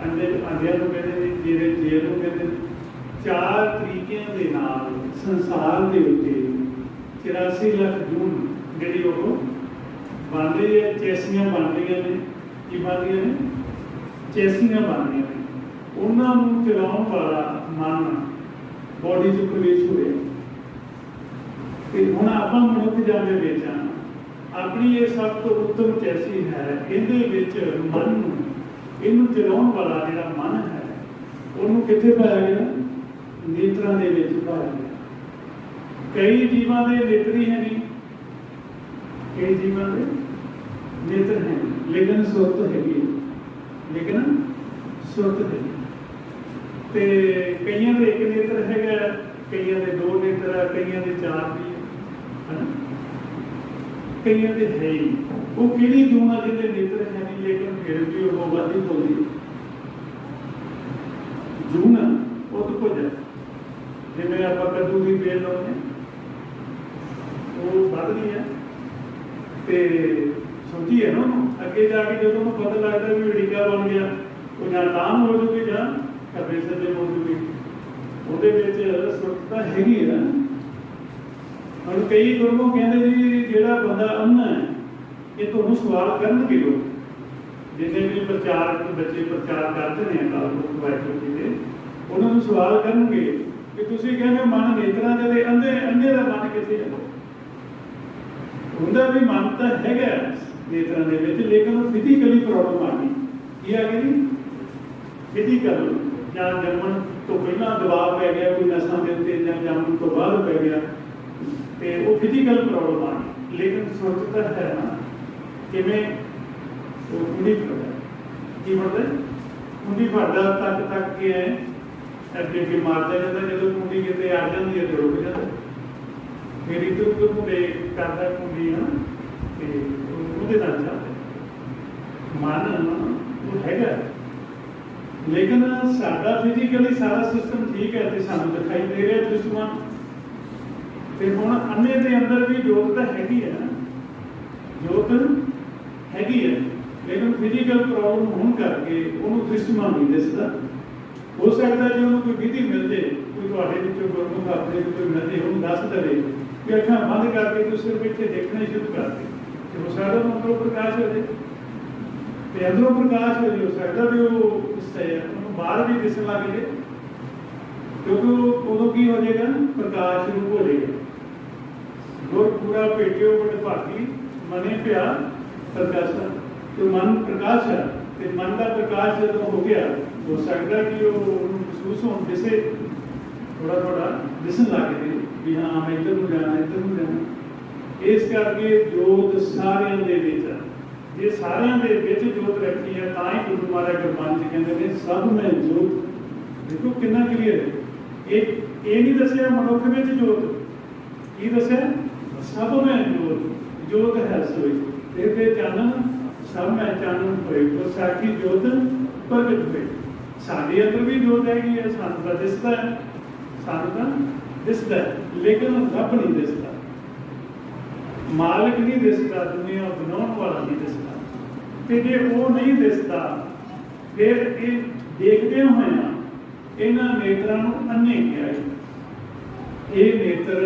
ਅੰਡਜ ਆਦਿਆਂ ਨੂੰ ਕਹਿੰਦੇ ਨੇ, ਜੇਰਜ ਜੇਲ ਨੂੰ ਕਹਿੰਦੇ ਨੇ। ਚਾਰ ਤਰੀਕਿਆਂ ਦੇ ਨਾਲ ਸੰਸਾਰ ਦੇ ਉੱਤੇ 84 ਲੱਖ ਜੂਨ ਜਿਹੜੀ ਉਹ ਬਣ ਰਹੀ ਹੈ, ਚੈਸੀਆਂ ਬਣ ਰਹੀਆਂ ਨੇ। ਕੀ ਬਣ ਰਹੀਆਂ ਨੇ? ਚੈਸੀਆਂ ਬਣ ਰਹੀਆਂ ਨੇ। ਉਹਨਾਂ ਨੂੰ ਚਲਾਉਣ ਵਾਲਾ ਮਨ ਬੋਡੀ 'ਚ ਪ੍ਰਵੇਸ਼ ਹੋਇਆ। ਤੇ ਹੁਣ ਆਪਾਂ ਮਨੁੱਖ ਜਾਂਦੇ ਵਿੱਚ ਆਪਣੀ ਇਹ ਸਭ ਤੋਂ ਉੱਤਮ ਚੈਸੀ ਹੈ, ਇਹਦੇ ਵਿੱਚ ਮਨ ਨੂੰ, ਇਹਨੂੰ ਚਲਾਉਣ ਵਾਲਾ ਜਿਹੜਾ ਮਨ ਹੈ ਉਹਨੂੰ ਕਿੱਥੇ ਪਾਇਆ ਗਿਆ? ਨੇਤਰਾਂ ਦੇ ਵਿੱਚ ਪਾਇਆ ਗਿਆ। ਕਈ ਜੀਵਾਂ ਦੇ ਨੇਤਰ ਹੀ ਹੈ ਨਹੀਂ, ਕਈ ਜੀਵਾਂ ਦੇ ਨੇਤਰ ਹੈ ਲੇਕਿਨ ਸੁਰਤ ਹੈਗੀ, ਲੇਕਿਨ ਸੁਰਤ ਹੈਗੀ। ਤੇ ਕਈਆਂ ਦੇ ਇੱਕ ਨੇਤਰ ਹੈਗਾ, ਕਈਆਂ ਦੇ ਦੋ ਨੇਤਰ ਹੈ, ਕਈਆਂ ਦੇ ਚਾਰ ਵੀ ਹੈ, ਕਈਆਂ ਦੇ ਹੈ ਹੀ। ਉਹ ਕਿਹੜੀ ਜੂਨ ਆ ਜਿਹਦੇ ਨੇਤਰ ਹੈ ਨਹੀਂ ਲੇਕਿਨ ਫਿਰ ਵੀ ਉਹ ਵਾਦੀ ਬੋਲਦੀ ਜੂਨ ਉਹ ਤੋਂ ਕੁਝ ਹੈ। ਜਿਵੇਂ ਆਪਾਂ ਕੱਦੂ ਦੀ ਬੇਲ ਲਾਉਂਦੇ ਉਹ ਵੱਧਦੀ ਹੈ ਤੇ ਸੋਚੀ ਹੈ ਨਾ ਉਹਨੂੰ ਅੱਗੇ ਜਾ ਕੇ ਜਦੋਂ ਉਹਨੂੰ ਪਤਾ ਲੱਗਦਾ ਵੀ ਅੜੀਕਾ ਬਣ ਗਿਆ, ਉਹ ਜਾਂ ਲਾਮ ਹੋ ਜੂਗੀ ਜਾਂ ਖੱਬੇ ਸੱਜੇ ਹੋ ਜੂਗੀ। ਉਹਦੇ ਵਿੱਚ ਸੁਰਤਾ ਹੈਗੀ ਹੈ। ਹੁਣ ਕਈ ਗੁਰੂ ਕਹਿੰਦੇ ਜੀ ਜਿਹੜਾ ਬੰਦਾ ਅੰਨਾ ਹੈ ਇਹ ਤੁਹਾਨੂੰ ਸਵਾਲ ਕਰਨਗੇ ਲੋਕ, ਜਿੰਨੇ ਵੀ ਪ੍ਰਚਾਰਕ ਬੱਚੇ ਪ੍ਰਚਾਰ ਕਰਦੇ ਨੇ ਅਕਾਲ ਪੁਰਖ ਵਾਹਿਗੁਰੂ ਜੀ ਦੇ, ਉਹਨਾਂ ਨੂੰ ਸਵਾਲ ਕਰਨਗੇ ਕਿ ਤੁਸੀਂ ਕਹਿੰਦੇ ਮਨ ਨੇਤਰਾਂ ਦੇ ਅੰਧੇ, ਅੰਧੇ ਦਾ ਮਨ ਕਿੱਥੇ ਹੈ? ਉਹਦਾ ਵੀ ਮਨ ਤਾਂ ਹੈਗਾ ਨੇਤਰਾਂ ਦੇ ਵਿੱਚ, ਲੇਕਿਨ ਉਹ ਫਿਜ਼ੀਕਲੀ ਪ੍ਰੋਬਲਮ ਆ ਗਈ। ਕੀ ਆ ਗਈ? ਫਿਜ਼ੀਕਲ, ਜਾਂ ਜੰਮਣ ਤੋਂ ਪਹਿਲਾਂ ਦਬਾਅ ਪੈ ਗਿਆ ਕੋਈ ਨਸਾਂ ਦੇ ਉੱਤੇ, ਜਾਂ ਜੰਮਣ ਤੋਂ ਬਾਅਦ ਪੈ ਗਿਆ, ਤੇ ਉਹ ਫਿਜ਼ੀਕਲ ਪ੍ਰੋਬਲਮ ਆ ਗਈ। ਲੇਕਿਨ ਸੁਰਤ ਤਾਂ ਹੈ ਨਾ। ਕਿਵੇਂ? ਉਹ ਕੁੰਡੀ ਫੜਦਾ, ਕੀ ਫੜਦਾ? ਕੁੰਡੀ ਫੜਦਾ ਤੱਕ ਕੇ ਹੈ ਅੱਗੇ ਅੱਗੇ ਮਾਰਦਾ ਜਾਂਦਾ। ਜਦੋਂ ਕੁੰਡੀ ਕਿਤੇ ਆ ਜਾਂਦੀ ਹੈ ਤਾਂ ਰੁਕ ਜਾਂਦਾ, ਫਿਰ ਇੱਧਰ ਉੱਧਰ ਘੁੰਮੇ ਕਰਦਾ ਕੁੰਡੀ ਨਾ, ਤੇ ਉਹਦੇ ਨਾਲ ਚੱਲਦਾ ਮਨ ਉਹ ਹੈਗਾ। ਲੇਕਿਨ ਸਾਡਾ ਫਿਜ਼ੀਕਲੀ ਸਾਰਾ ਸਿਸਟਮ ਠੀਕ ਹੈ ਤੇ ਸਾਨੂੰ ਦਿਖਾਈ ਦੇ ਰਿਹਾ ਦ੍ਰਿਸ਼ਟੀਮਾਨ। ਤੇ ਹੁਣ ਅੰਨੇ ਦੇ ਅੰਦਰ ਵੀ ਜੋਤ ਤਾਂ ਹੈਗੀ ਹੈ, ਜੋਤ ਹੈਗੀ ਹੈ, ਲੇਕਿਨ ਫਿਜ਼ੀਕਲ ਪ੍ਰੋਬਲਮ ਹੋਣ ਕਰਕੇ ਉਹਨੂੰ ਦ੍ਰਿਸ਼ਟੀਮਾਨ ਨਹੀਂ ਦਿਸਦਾ। ਹੋ ਸਕਦਾ ਜੇ ਉਹਨੂੰ ਕੋਈ ਵਿਧੀ ਮਿਲ ਜੇ, ਕੋਈ ਤੁਹਾਡੇ ਵਿੱਚੋਂ ਗੁਰਮੁਖ ਆਪਣੇ ਕੋਈ ਮਿਲ ਜੇ, ਉਹਨੂੰ ਦੱਸ ਦੇਵੇ ਕਿ ਅੱਖਾਂ ਬੰਦ ਕਰਕੇ ਤੁਸੀਂ ਸਿਰਫ ਇੱਥੇ ਦੇਖਣਾ ਹੀ ਸ਼ੁਰੂ ਕਰ ਦੇ, ਤੇ ਹੋ ਸਕਦਾ ਉਹਨੂੰ ਅੰਦਰੋਂ ਪ੍ਰਕਾਸ਼ ਹੋ ਜਾਏ, ਤੇ ਅੰਦਰੋਂ ਪ੍ਰਕਾਸ਼ ਹੋ ਜਾਏ। ਹੋ ਸਕਦਾ ਵੀ ਉਹ ਉਹਨੂੰ ਬਾਹਰ ਵੀ ਦਿਸਣ ਲੱਗ ਜੇ, ਕਿਉਂਕਿ ਉਦੋਂ ਕੀ ਹੋ ਜਾਏਗਾ? ਪ੍ਰਕਾਸ਼ ਸ਼ੁਰੂ ਹੋ ਜਾਏਗਾ। ਗੁਰ ਪੂਰਾ ਭੇਟਿਓ ਬੜ ਭਾਗੀ ਮਨੇ ਪਿਆ ਪ੍ਰਕਾਸ਼ਾ, ਤੇ ਮਨ ਪ੍ਰਕਾਸ਼ ਹੈ, ਤੇ ਮਨ ਦਾ ਪ੍ਰਕਾਸ਼ ਜਦੋਂ ਹੋ ਗਿਆ, ਹੋ ਸਕਦਾ ਕਿ ਉਹ ਮਹਿਸੂਸ ਹੋਣ ਦਿਸੇ, ਥੋੜਾ ਥੋੜਾ ਦਿਸਣ ਲੱਗ ਜੇ ਵੀ ਹਾਂ ਮੈਂ ਇੱਧਰ ਨੂੰ ਜਾਣਾ, ਇੱਧਰ ਨੂੰ ਜਾਣਾ। ਇਸ ਕਰਕੇ ਜੋਤ ਸਾਰਿਆਂ ਦੇ ਵਿੱਚ, ਜੇ ਸਾਰਿਆਂ ਦੇ ਵਿੱਚ ਜੋਤ ਰੱਖੀ ਹੈ ਤਾਂ ਹੀ ਗੁਰੂ ਮਹਾਰਾਜ ਗੁਰਬਾਣੀ 'ਚ ਕਹਿੰਦੇ ਨੇ ਸਭ ਮੈਂ ਜੋਤ। ਦੇਖੋ ਕਿੰਨਾ ਕਲੀਅਰ ਹੈ। ਇਹ ਨਹੀਂ ਦੱਸਿਆ ਮਨੁੱਖ ਵਿੱਚ ਜੋਤ, ਕੀ ਦੱਸਿਆ? ਸਭ ਮੈਂ ਜੋਤ, ਜੋਤ ਹੈ ਸੋਈ ਤੇ ਚਾਨਣ, ਸਭ ਮੈਂ ਚਾਨਣ ਹੋਏ, ਉਹ ਸਾਖੀ ਜੋਤ ਪ੍ਰਗਟ ਹੋਏ। ਸਾਡੇ ਅੰਦਰ ਵੀ ਜੋਤ ਹੈਗੀ ਹੈ, ਸਾਨੂੰ ਤਾਂ ਦਿਸਦਾ ਹੈ, ਸਾਨੂੰ ਤਾਂ ਦਿਸਦਾ ਹੈ, ਲੇਕਿਨ ਰੱਬ ਨਹੀਂ ਦਿਸਦਾ, ਮਾਲਕ ਨਹੀਂ ਦਿਸਦਾ, ਦੁਨੀਆ ਬਣਾਉਣ ਵਾਲਾ ਨਹੀਂ ਦਿਸਦਾ। ਤੇ ਜੇ ਉਹ ਨਹੀਂ ਦਿਸਦਾ, ਫਿਰ ਇਹ ਦੇਖਦੇ ਹੋਇਆ ਇਹਨਾਂ ਨੇਤਰਾਂ ਨੂੰ ਅੰਨੇ ਕਿਹਾ। ਇਹ ਨੇਤਰ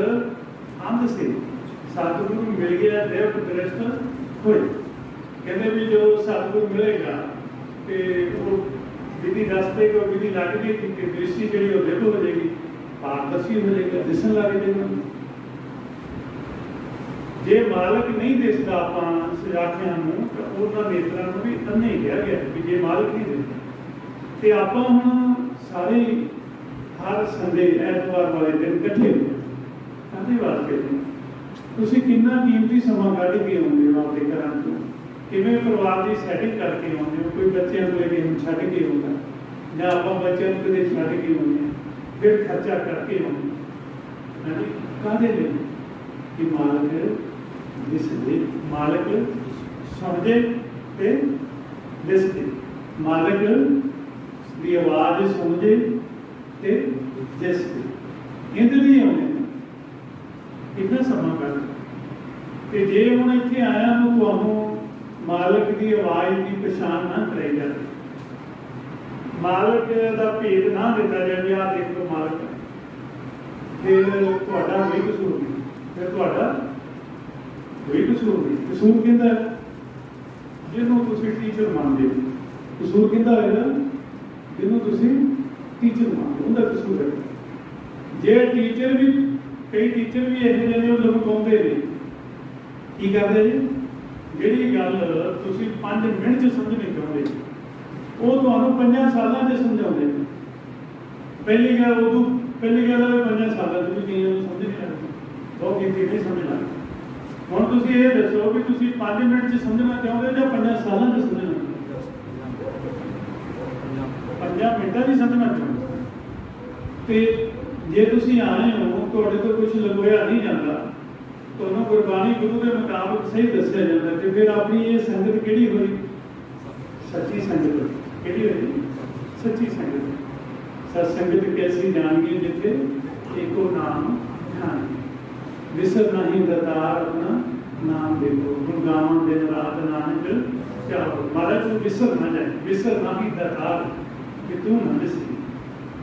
ਅੰਧ ਸੀ, ਸਤਿਗੁਰੂ ਨੂੰ ਮਿਲ ਗਿਆ, ਦੇਵ ਦ੍ਰਿਸ਼ਟ ਹੋਏ। ਕਹਿੰਦੇ ਵੀ ਜਦੋਂ ਸਤਿਗੁਰੂ ਮਿਲੇਗਾ ਤੇ ਉਹ ਵਿਧੀ ਦੱਸ ਦੇਗਾ, ਉਹ ਵਿਧੀ ਲੱਗ ਗਈ ਕਿ ਦ੍ਰਿਸ਼ਟੀ ਜਿਹੜੀ ਉਹ ਦੇਖੋ ਹੋ ਜਾਏਗੀ, ਪਾਰਦਰਸ਼ੀ ਹੋ ਜਾਏਗਾ, ਦਿਸਣ ਲੱਗ ਜਾਏਗਾ। ਜੇ ਮਾਲਕ ਨਹੀਂ ਦਿਸਦਾ ਆਪਾਂ ਸਜਾਖਿਆਂ ਨੂੰ, ਤਾਂ ਉਹਨਾਂ ਨੇਤਰਾਂ ਨੂੰ ਵੀ ਅੰਨੇ ਕਿਹਾ ਗਿਆ ਵੀ ਜੇ ਮਾਲਕ ਨਹੀਂ ਦਿਸਦਾ। ਤੇ ਆਪਾਂ ਹੁਣ ਸਾਰੇ हर संडे ऐतवार वाले दिन इकट्ठे हो काहदे वास्ते तुसीं कितना कीमती समा कढ के आउंदे हो अपने घरां चों किवें परिवार की सैटिंग करके आउंदे हो कोई बच्चों को लेके हम छड्ड के आउंदा जां आपां बच्चों को किते छड्ड के आउंदे फिर खर्चा करके आउंदे हां जी काहदे लई कि मालक दिसदे मालक सुणदे ते दिसदे मालक की आवाज़ सुनदे ते दिसदे इंद भी आउंदे कितना समा कर ते जे हुण इत्थे आया तो तुहानूं मालक की आवाज़ की पछाण ना कराई जाए मालक का भेद ना दिता जाए आ देख लो मालक फिर तुहाडा कोई कसूर नहीं फिर तुहाडा कोई कसूर नहीं कसूर किहदा जिन्हों तुसीं टीचर मानदे हो कसूर किहदा होएगा जिन्हों तुसीं टीचर मानदे उहदा कसूर है जे टीचर भी कई टीचर भी इहो ਜਿਹੇ ਨੇ ਲਮਕਾਉਂਦੇ ਨੇ ਕੀ ਕਰਦੇ ਜੀ ਜਿਹੜੀ ਗੱਲ ਤੁਸੀਂ 5 ਮਿੰਟ 'ਚ ਸਮਝਣੀ ਚਾਹੁੰਦੇ ਉਹ ਤੁਹਾਨੂੰ 5 ਸਾਲਾਂ 'ਚ ਸਮਝਾਉਂਦੇ ਨੇ ਪਹਿਲੀ ਗੱਲ 5 ਸਾਲਾਂ 'ਚ ਵੀ ਕਈਆਂ ਨੂੰ ਸਮਝ ਨਹੀਂ ਆਉਂਦੀ ਬਹੁਤ ਕੀਤੀ ਨਹੀਂ ਸਮਝ ਲੱਗਦੀ ਹੁਣ ਤੁਸੀਂ ਇਹ ਦੱਸੋ ਵੀ ਤੁਸੀਂ 5 ਮਿੰਟ 'ਚ ਸਮਝਣਾ ਚਾਹੁੰਦੇ ਜਾਂ 5 ਸਾਲਾਂ 'ਚ ਸਮਝਣਾ 5 ਮਿੰਟਾਂ 'ਚ ਸਮਝਣਾ ਚਾਹੁੰਦੇ ਤੇ ਜੇ ਤੁਸੀਂ ਆਏ ਹੋ ਤੁਹਾਡੇ ਤੋਂ ਕੁਝ ਲਗੋਇਆ ਨਹੀਂ ਜਾਂਦਾ ਤੁਹਾਨੂੰ ਗੁਰਬਾਣੀ ਗੁਰੂ ਦੇ ਮੁਤਾਬਕ ਸਹੀ ਦੱਸਿਆ ਜਾਂਦਾ ਤੇ ਫਿਰ ਆਪਣੀ ਇਹ ਸੰਗਤ ਕਿਹੜੀ ਹੋਈ ਸੱਚੀ ਸੰਗਤ ਕਿਹੜੀ ਹੋਈ ਸੱਚੀ ਸੰਗਤ ਸਤ ਸੰਗਤ ਕੈਸੀ ਜਾਣਗੇ ਜਿੱਥੇ ਏਕੋ ਨਾਮ ਧਿਆਨ ਵਿਸਰ ਨਹੀਂ ਦਤਾਰ ਆਪਣਾ ਨਾਮ ਦੇਖੋ ਗੁਣ ਗਾਵਨ ਦਿਨ ਰਾਤ ਨਾਨਕ ਚਾਹੋ ਮਹਾਰਾਜ ਨੂੰ ਵਿਸਰ ਨਾ ਜਾਏ ਵਿਸਰ ਨਹੀਂ ਦਤਾਰ ਕਿ ਤੂੰ ਨਾ ਵਿਸਰੀ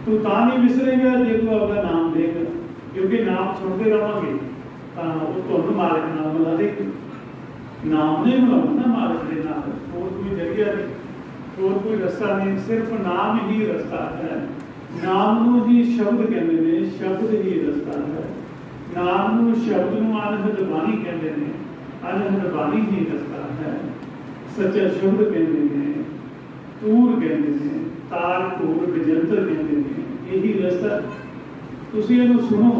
तू तां नहीं विसरेगा जे तू अपना नाम देगा क्योंकि नाम सुनते रहेंगे तो तुहानूं मालक नाम मिला देगा नाम नहीं मिलाना ना मालक के नाम और कोई जरिया नहीं और कोई रास्ता नहीं सिर्फ नाम ही रास्ता है नाम नूं ही शब्द कहते हैं शब्द ही रास्ता है नाम नूं शब्द नूं अनहद बाणी कहते हैं अनहद बाणी ही रास्ता है सच्चा शब्द कहते हैं तूर कहते हैं तार घूर विजंतर कहते हैं यही रस्ता तुसीं इहनूं सुनो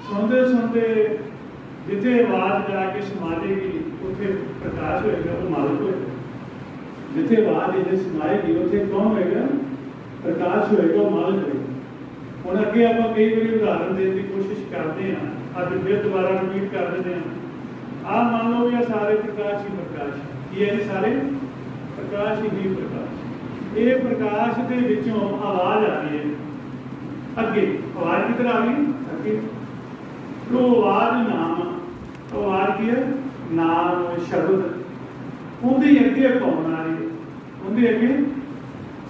सुनते सुनते जिथे आवाज़ जाके समाएगी उत्थे प्रकाश होएगा वो मालक होएगा जिथे आवाज़ इन्हें समाएगी उत्थे कौन होएगा प्रकाश होएगा वो मालक होएगा हुण अगे आपां कई बारी उदाहरण देने की कोशिश करते हैं अज फिर दोबारा रिपीट कर देते हैं मान लो भी सारे प्रकाश ही प्रकाश की है सारे प्रकाश ही प्रकाश ये प्रकाश के विचों आवाज़ आ रही है अगे आवाज़ किधर आ गई अगे तो आवाज़ नाम आवाज़ की है नाम शब्द उनके अगे पवन आ रही है उनके अगे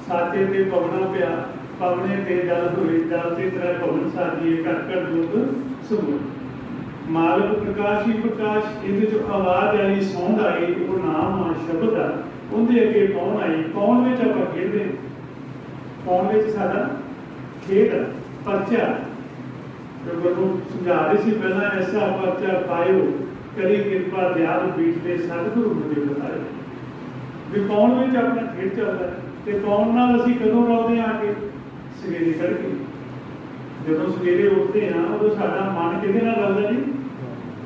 साचे ते पवना पिया पवने ते जल हुए जल से तरह पवन साजिए घट घट दुध समूह मालक प्रकाश ही प्रकाश ये आवाज़ आई सौंध आई वो नाम शब्द आ उनके अगे पौन आई पौन में आप खेलते पौन में साडा खेड परचा जो गुरु समझा रहे थे पहला ऐसा परचा पायो करी कृपा दयाल बीतते सतगुरु मुझे बताए भी पौन में अपना खेड चलता है तो पौन नाल असीं कदों रलदे आके सवेरे तड़के जदों सवेरे उठते हैं उदों साडा मन किहदे नाल रलदा जी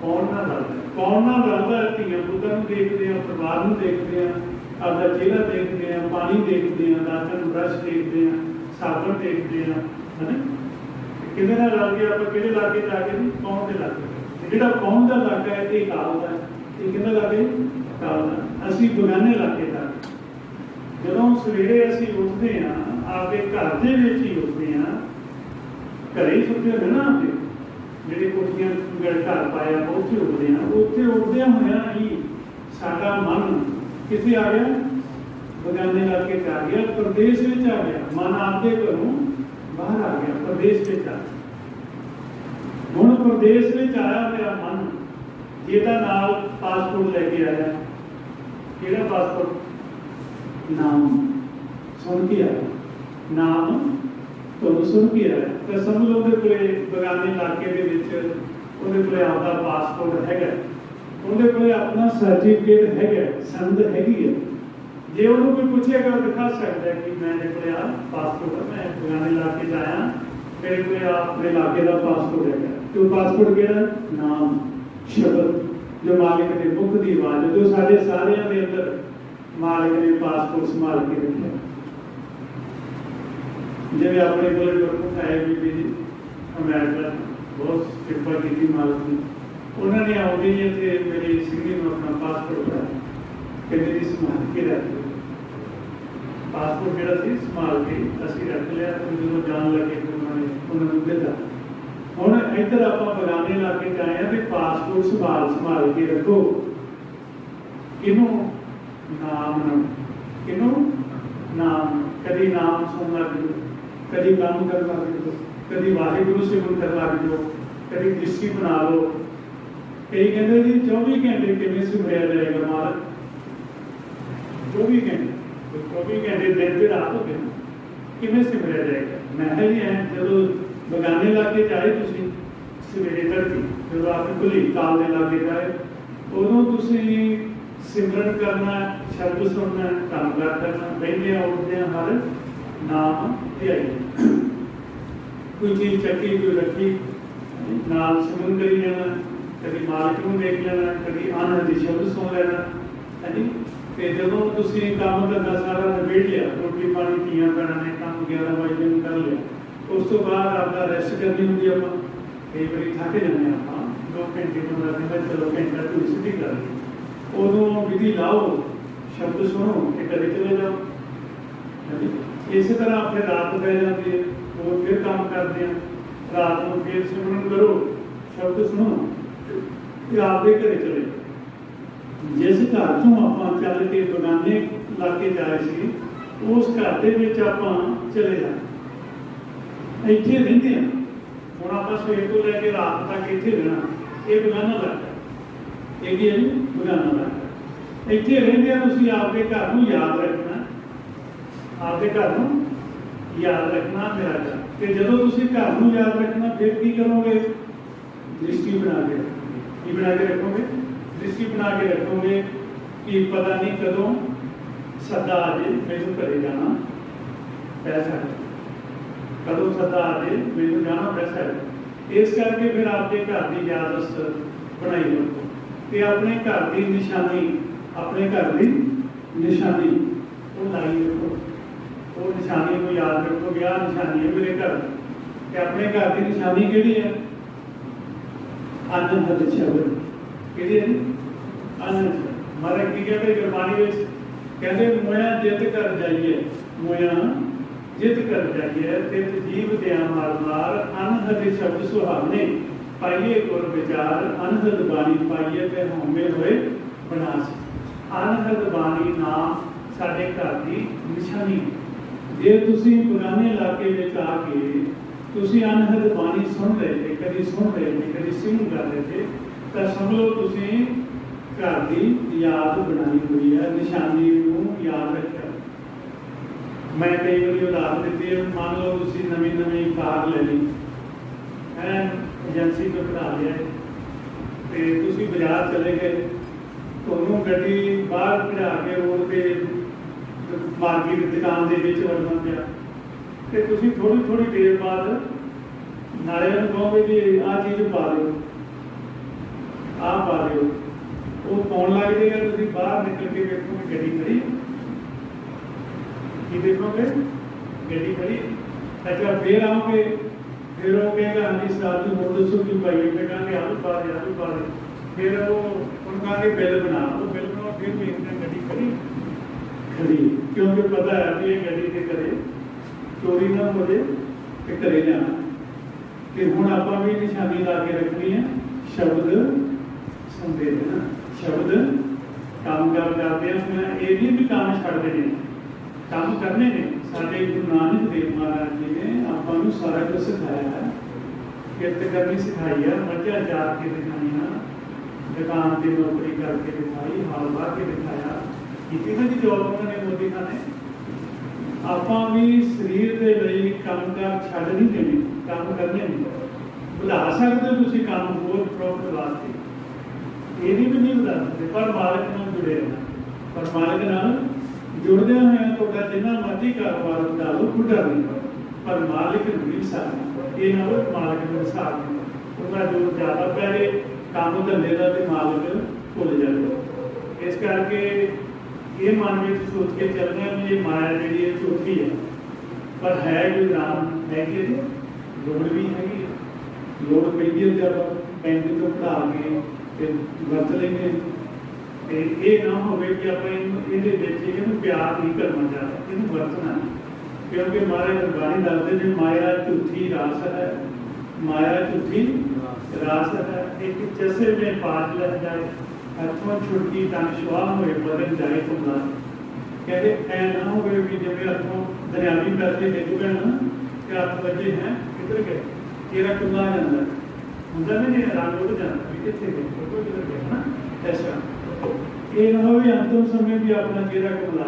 पौन नाल रलदा पौन नाल रलदा धीआं पुत्तां नूं देखदे हैं परिवार नूं देखदे हैं अपना चेहरा देखते हैं पानी देखते हैं दातन ब्रश देखते हैं साबन देखते हैं है ना कि रल गया आप कि इलाके जाके कौन के इलाके जो कौन का इलाका है ये काल का ये कि इलाके काल का असी बगाने इलाके जाके जो सवेरे असी उठते हैं आपके घर के ही उठते हैं घर ही सुते होंगे ना आपके ਜਿਹੜੇ ਕੋਠੀਆਂ ਘਰ ਪਾਇਆ ਉੱਥੇ ਉੱਠਦੇ ਆ ਉੱਥੇ ਉੱਠਦਿਆਂ ਹੋਇਆਂ ਹੀ ਸਾਡਾ ਮਨ किसे आ गया बगाने इलाके आ गया प्रदेश में आ गया मन आपके घरों बाहर आ गया प्रदेश में आ गया हुण प्रदेश में आया मेरा मन जेदा नाल पासपोर्ट लेके आया केड़ा पासपोर्ट नाम सुन के आया नाम तो सुन के आया तो समझ लो उहदे कोले बगाने इलाके दे विच उहदे कोले आपदा पासपोर्ट हैगा उनके को अपना सर्टिफिकेट है संद हैगी है जे उन्होंने कोई पूछेगा दिखा सकता है कि मेरे को आ पासपोर्ट है, मैं बगाने इलाके से आया, मेरे को अपने इलाके का पासपोर्ट है। तो पासपोर्ट केड़ा नाम शब्द जो मालिक ने मुख की आवाज जो सारे सारे के अंदर मालिक ने पासपोर्ट संभाल के रखे। जिन्हें अपने को गुरमुख आए बीबी जी अमेरिका बहुत कृपा की मालिक ने, उन्होंने आउंदे ही इतने मेरी सिंगी में अपना पासपोर्ट बनाया कि मेरी संभाल के रख पासपोर्ट जोड़ा सी संभाल के असी रख लिया। तो जो जान लगे उन्होंने दिता। हुण इधर आप बगाने इलाके च आए भी पासपोर्ट संभाल के रखो। किनू नाम किनू नाम कभी नाम सुन लग जाओ, कभी काम कर लग जाओ, कभी वाहिगुरु सिमरन कर लग जाओ, कभी दृष्टि बना लो। कई कहते जी 24 घंटे किमें सिमरिया जाएगा मालक, 24 घंटे 24 घंटे दिन की रात हो गए किमें सिमरिया जाएगा। मैं ही है जो बगाने इलाके जाए तुम सवेरे तड़के जो आपने भुली काल के लागे जाए उदों तुम सिमरन करना, शब्द सुनना, कामकार करना, बहदे उठदे हर नाम ध्याई। कोई चीज चक्की कोई रखी नाम सिमरन करी जाना, कभी मालिक को देख लेना, कभी आनंद के शब्द सुन लेना है जी। तो जो तुम काम धंधा सारा निबेड़ लिया, रोटी पानी धीआं भैणां ने काम 11 बजे में कर लिया, उस तो बाद आपका रैसट करनी होंगी। आप कई बार थक जाने आप 2 घंटे 15 मिनट चलो घंटा तो सिटी कर ली। उदों विधि लाओ, शब्द सुनो, एक घरे चले जाओ। इस तरह फिर रात पै जाती है, वो फिर काम करते हैं, रात को फिर सिमरन करो, शब्द सुनो, आपके घरे चले जाओ। जिस घर चों आप चल के बगाने इलाके जाए सी उस घर के आप चले जाए इतने रहते हैं। हम आप सवेर को लैके रात तक इतने रहना, ये बगाना इलाका, एक ही है जी बगाना इलाका। इतने रहते हैं तुम आपके घर को याद रखना, आपके घर को याद रखना मेरा घर। तो जो तुम घर को याद रखना फिर की करोगे, दृष्टि बना के की बना के रखोगे, दृष्टि बना के रखोगे कि पता नहीं कदों सदा आ जाए मैनू घरे जाना पैसा है, कदों सदा आ जाए मैनू जाना पैसा है। इस करके फिर आपके घर की यादस्त बनाई रखो तो अपने घर की निशानी, अपने घर की निशानी वो लाई रखो। वो निशानी को याद रखो कि आह निशानी है मेरे घर कि अपने घर की निशानी केड़ी है आनंद शब्द महाराज की कहते गुरबाणी कहते मोया जित कर जाइए, मोया जित कर जाइए तित जीव दया मार मार अनहद शब्द सुहावने पाइए गुर विचार अनहद बाणी पाइए ते होमे होए बनास। अनहद बाणी नाम साडे घर की निशानी। जे तुसी पुराने इलाके में आके तुसी अनहद बाणी सुन रहे थे, कभी सुन रहे थे, कभी सिमरन कर रहे थे, तो समझ लो तुसी घर की याद बनाई हुई है, निशानी को याद रखा। मैं कई बार उदाहरण दी है, मान लो तुसी नवी नवी कार ले ली है, एजेंसी को कढ़ा लिया तो तुसी बाजार चले गए, तुहानू गड्डी बाहर कढ़ा के रोड पर मार्केट दुकान के विच वड़ना पिया तो तुसी थोड़ी थोड़ी देर बाद नाले कहोगे जी आ चीज़ पा दो, आ पा दो, वो पाउन लग जाएगा। तुम बाहर निकल के देखोगे गड्डी खड़ी, कि देखोगे गड्डी खड़ी। अच्छा फिर आओगे, फिर वो कहेगा हाँ जी साहब जी मोड़ दसो की पाइए, फिर कहेंगे आलू पा दे, आलू पा दे, फिर वो उनका बिल बना, वो बिल बनाओ, फिर भी इतने गड्डी खड़ी खड़ी, क्योंकि पता है कि ये गड्डी के करे चोरी ना हो जाए तो घरे जाना। फिर हूँ आप भी निशानी ला के रखनी है, शब्द सुनते रहना, शब्द काम करते हैं। ये भी काम छड़ते हैं, काम करने ने। साडे गुरु नानक देव महाराज जी ने आपको सारा कुछ सिखाया है, किरत करनी सिखाई है, मझां चार के दिखाइया, दुकान की नौकरी करके दिखाई, हाल वाह के दिखाया, की ना जी जॉब उन्होंने मोदी खाने। आप भी शरीर के लिए काम कर छड़ नहीं देने, काम करने नहीं बढ़ा सकते हो तुम काम होर प्रॉफिट वास्ते, ये भी नहीं बढ़ा सकते, पर मालिक नाल जुड़े रहना, पर मालिक नाल जुड़दे हुए तुहाडा जिन्ना मर्जी कारोबार बना लो, कोई डर नहीं, पर मालिक नहीं सारना, ये ना हो मालिक ने सारना, उनका जो ज़्यादा प्यारे काम धंधे का तो मालिक भुल जाए। इस करके ये मन में सोच के चलना भी ये माया जी झूठी है, पर है कोई राम है कि लोड़ भी हैगी, लोड़ पैदी है तो आप बैंक तो पढ़ा के वरत लेंगे। ये ना हो कि आप ये प्यार नहीं करना चाहते, इन वरतना, क्योंकि हमारे गुरबाणी दसते हैं माया झूठी रास है, माया झूठी रास है। एक जैसे में पाठ लग जाए, हथों छुटकी तन शुआह हुए बदल जाए तुमला, कहते ऐ ना हो कि जब हथों दरियावी पैसे डिग गए ना कि 8 बजे हैं किधर गए, तेरा कुल्ला आ जाता होंगे नहीं, रंग उड़ जाता भी कितने गए, फोटो किधर गए है ना। ऐसा ये ना हो भी अंतिम समय भी अपना चेहरा कुल्ला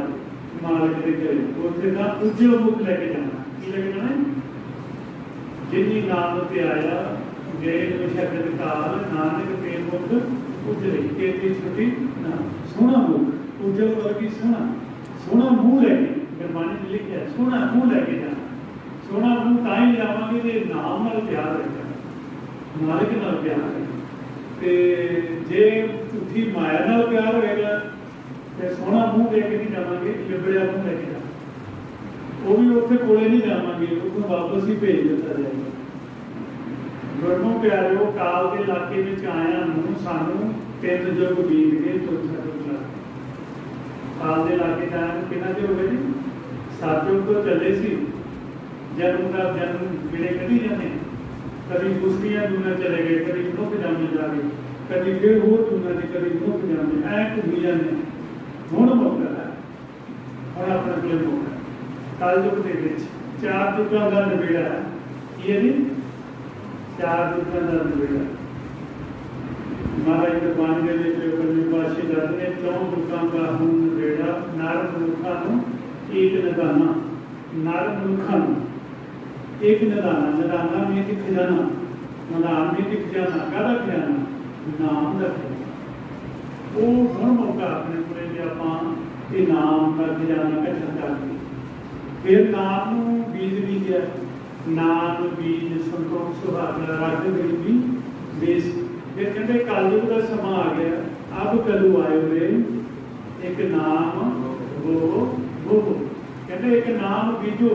मालिक के करे, उससे ना उज्जवल मुख लेके जाना, की लेके जाना जिन्नी नाम ते आया गए शब्द काल नानक पे मुख उजले केती छुटी ना, सोहना मुख उज्जवल वर्गी सोहना, सोहना मुँह लेके गुरबाणी में लिखा है, सोहना मुँह लेके जाना, सोहना मुँह ताई जावांगे जे नाम नाल प्यार रखना, मालिक नाल प्यार रखना, ते जे झूठी माया नाल प्यार होएगा ते सोहना मुँह लेके नहीं जावांगे, लिबड़िया मुँह लेके जाना, वो भी उत्थे कोले नहीं जावांगे, उसको वापस ही भेज दिता जाएगा। गुरमों प्यारिओ काल के इलाके में आया नूं सानू 3 युग बीत गए, चौथा युग काल के इलाके आया कितना चਿਰ हो गया जी, 7 युग तो चले सी, जन्म का जन्म गिणे कभी जाते, कभी दूसरियां दुनिया चले गए, कभी मुख जामे जा गए, कभी फिर होर दुनिया से, कभी मुख जामे ऐ घूमी जाते। हुण मौका है, हुण अपने कोल मौका कल युग के विच 4 युगां दा नवेड़ा है, ये नहीं 4 युगां दा नवेड़ा। महाराज गुरबाणी के विच पंजवीं पातशाही दसदे 4 युगां का हुण नवेड़ा, नर मनुखां नूं एक निदाना, नर मनुखां नूं एक निदाना, निदाना में एक खजाना, निदान में एक खजाना, काहदा खजाना नाम दा खजाना। वो हुण मौका अपने कोले जे आपां ये नाम का खजाना इकट्ठा करके फिर नाम नूं बीज बीजिया, नाम बीज संतोख सुहागरा रख गरीबी बेस। फिर कहते कलयुग का समा आ गया, अब कलू आए रे एक नाम वो कहते एक नाम बीजो,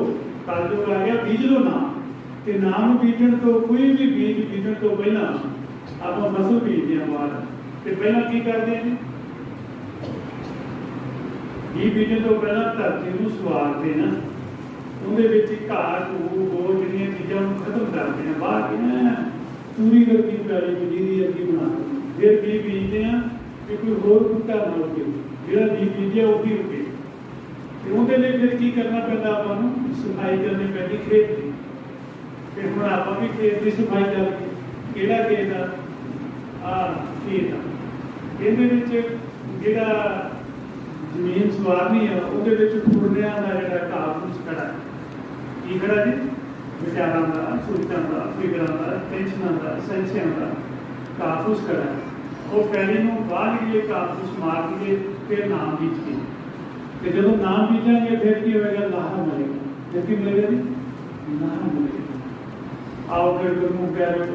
कलयुग आ गया बीज लो नाम, ते नाम बीजन तो कोई भी बीज बीजन तो पहला आप फसल बीजते हैं बाहर, तो पहला की करते हैं बीज बीजन तो पहला धरती को सवारते ना, उन्हें घाह घू होर जिहड़ियां चीज़ां खत्म करते हैं, बाहर चूरी वर्गी प्यारी पनीरी वर्गी बना, फिर बीज बीजते हैं कि कोई होर बूटा ना उगे, जिहड़ा बीज बीजिया वो भी उगे, तो उहदे लई फिर की करना पैंदा, आपां नूं सफाई करनी पैंदी खेत की। फिर हुण आपां भी खेत की सफाई करके, किहड़ा खेत आ खेत आ, इहदे विच जिहड़ा जमीन सवारनी है उहदे विच फुरनियां दा जिहड़ा घाह फूस खड़ा है, की खड़ा जी विचारां दा, सोचां दा, फिकरां दा, टेंशनां दा, संशयां दा घाह फूस खड़ा है। वो पैली नूं बाहर लिए घाह फूस मार के फिर नाम बीज के, तो जब नाम बीजांगे फिर की होएगा, लाहा मिलेगा, फिर की मिलेगा जी लाहा मिलेगा। आओ फिर गुरमुख प्यारो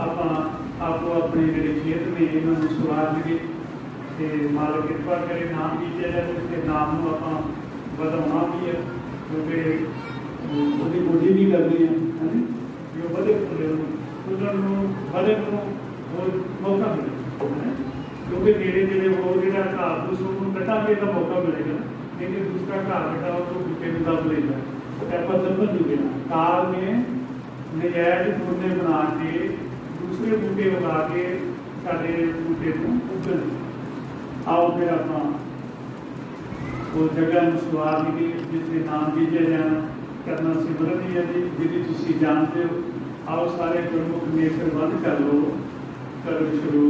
आपां आपो अपने जिहड़े खेत ने इन्हां नूं सवार लईए, ते मालिक कृपा करे नाम बीजे जाए, उसके नाम नूं आपां वधाउणा भी है, क्योंकि ਉਹਦੀ ਗੋਡੀ ਵੀ ਕਰਨੀ ਹੈ ਹਾਂਜੀ, ਵੀ ਉਹ ਵਧੇ ਫੁੱਲਣ ਨੂੰ ਵਧੇ ਨੂੰ ਹੋਰ ਮੌਕਾ ਮਿਲੇ, ਕਿਉਂਕਿ ਨੇੜੇ ਜਿਹੜੇ ਹੋਰ ਜਿਹੜਾ ਘਾਹ ਫੂਸ ਉਹਨੂੰ ਕੱਟਾਂਗੇ ਤਾਂ ਮੌਕਾ ਮਿਲੇਗਾ, ਨਹੀਂ ਤੇ ਦੂਸਰਾ ਘਾਹ ਕੱਟਾਓ ਤਾਂ ਬੂਟੇ ਨੂੰ ਦਬ ਲੈਂਦਾ, ਤੇ ਆਪਾਂ ਦਬਨ ਨਹੀਂ ਦੇਣਾ। ਕਾਲ ਨੇ ਨਜਾਇਜ਼ ਫੁੱਲੇ ਬਣਾ ਕੇ ਦੂਸਰੇ ਬੂਟੇ ਉਗਾ ਕੇ ਸਾਡੇ ਬੂਟੇ ਨੂੰ ਉੱਗਣ। आओ फिर अपना उस जगह में सवार लगी जिसके नाम बीजे जाना, करना सिमरन ही है जी, जिहदी तुसीं जानते हो। आओ सारे गुरमुख नेत्र बंद कर लो, करो शुरू।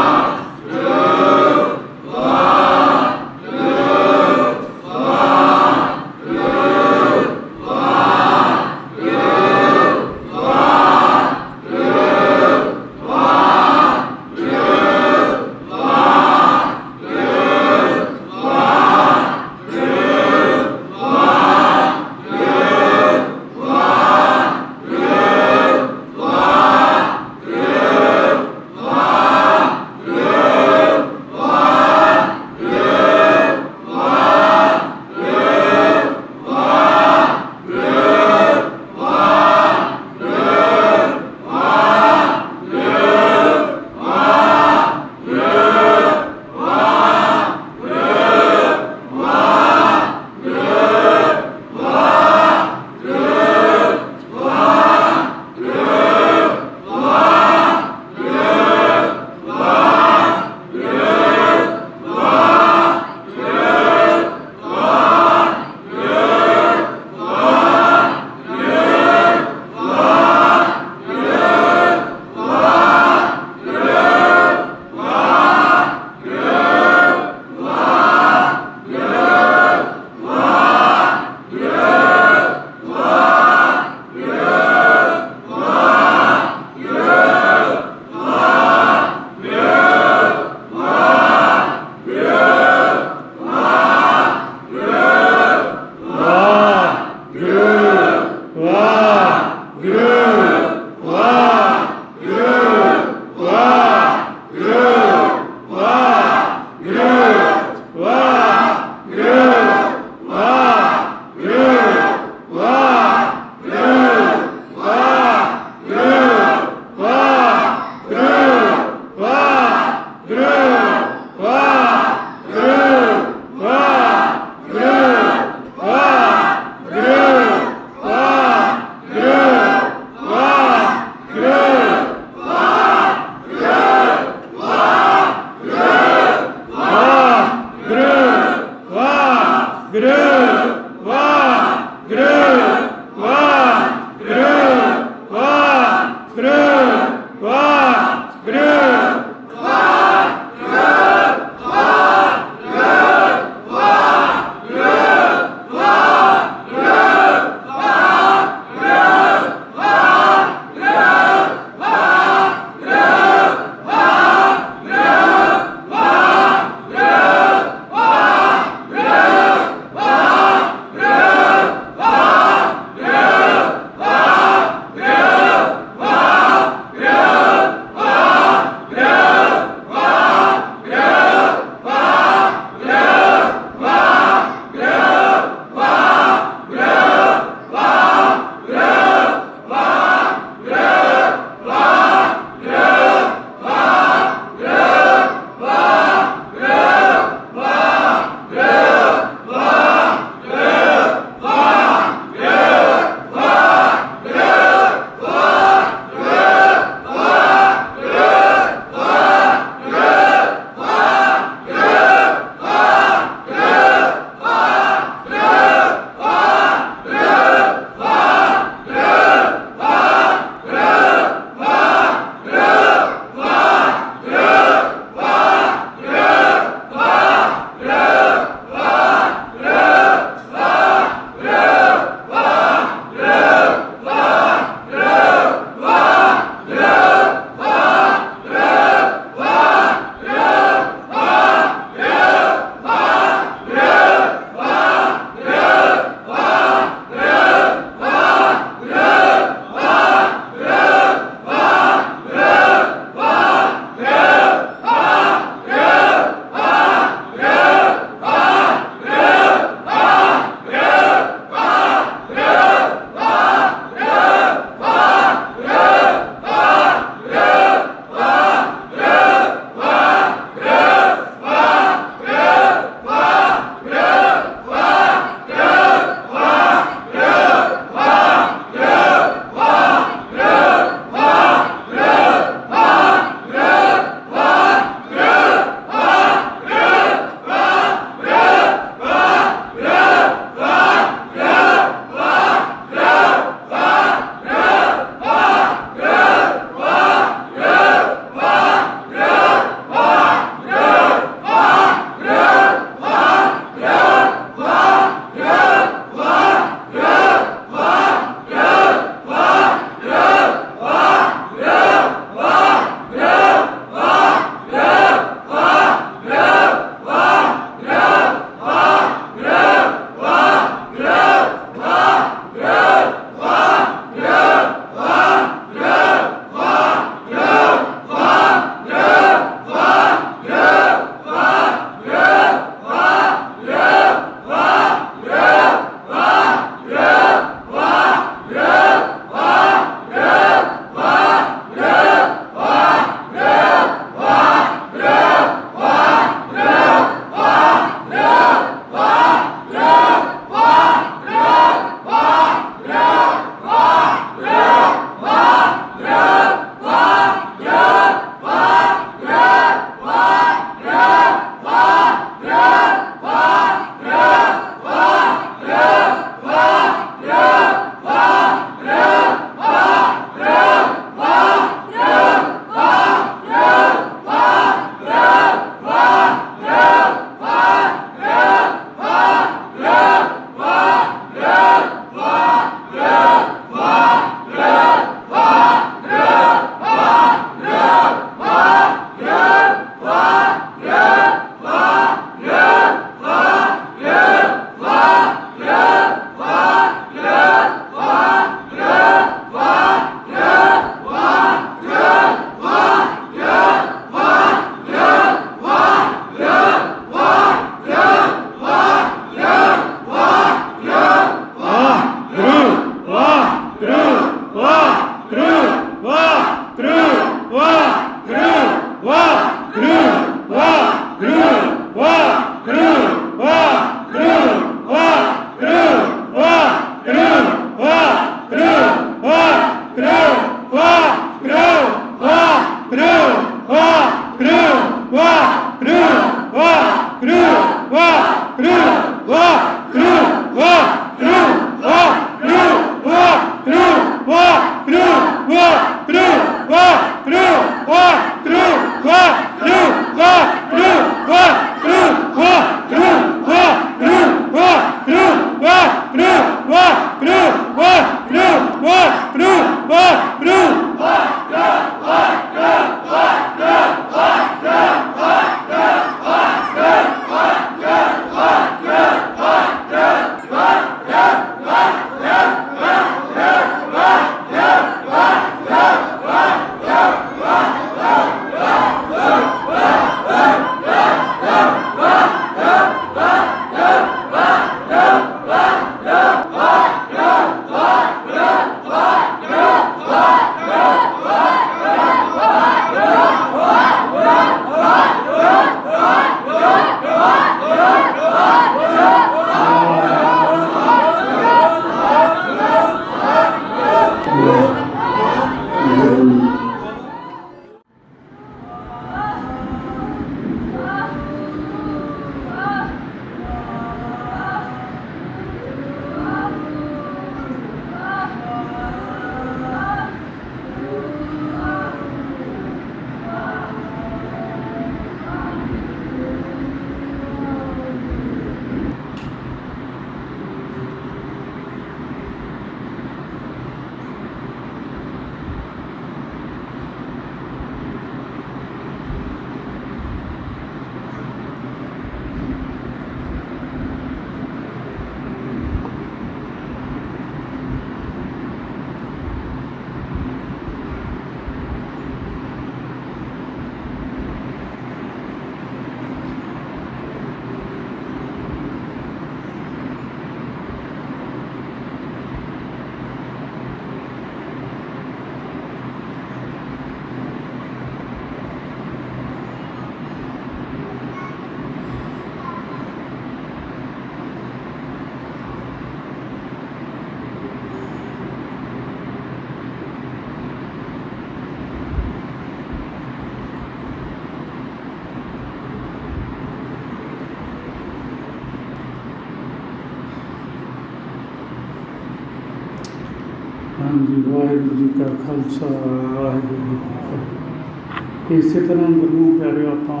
हाँ जी, वाहिगुरू जी का खालसा वाहिगुरू जी की फतेह। इसे तरह गुरु प्यारे ਆਪਾਂ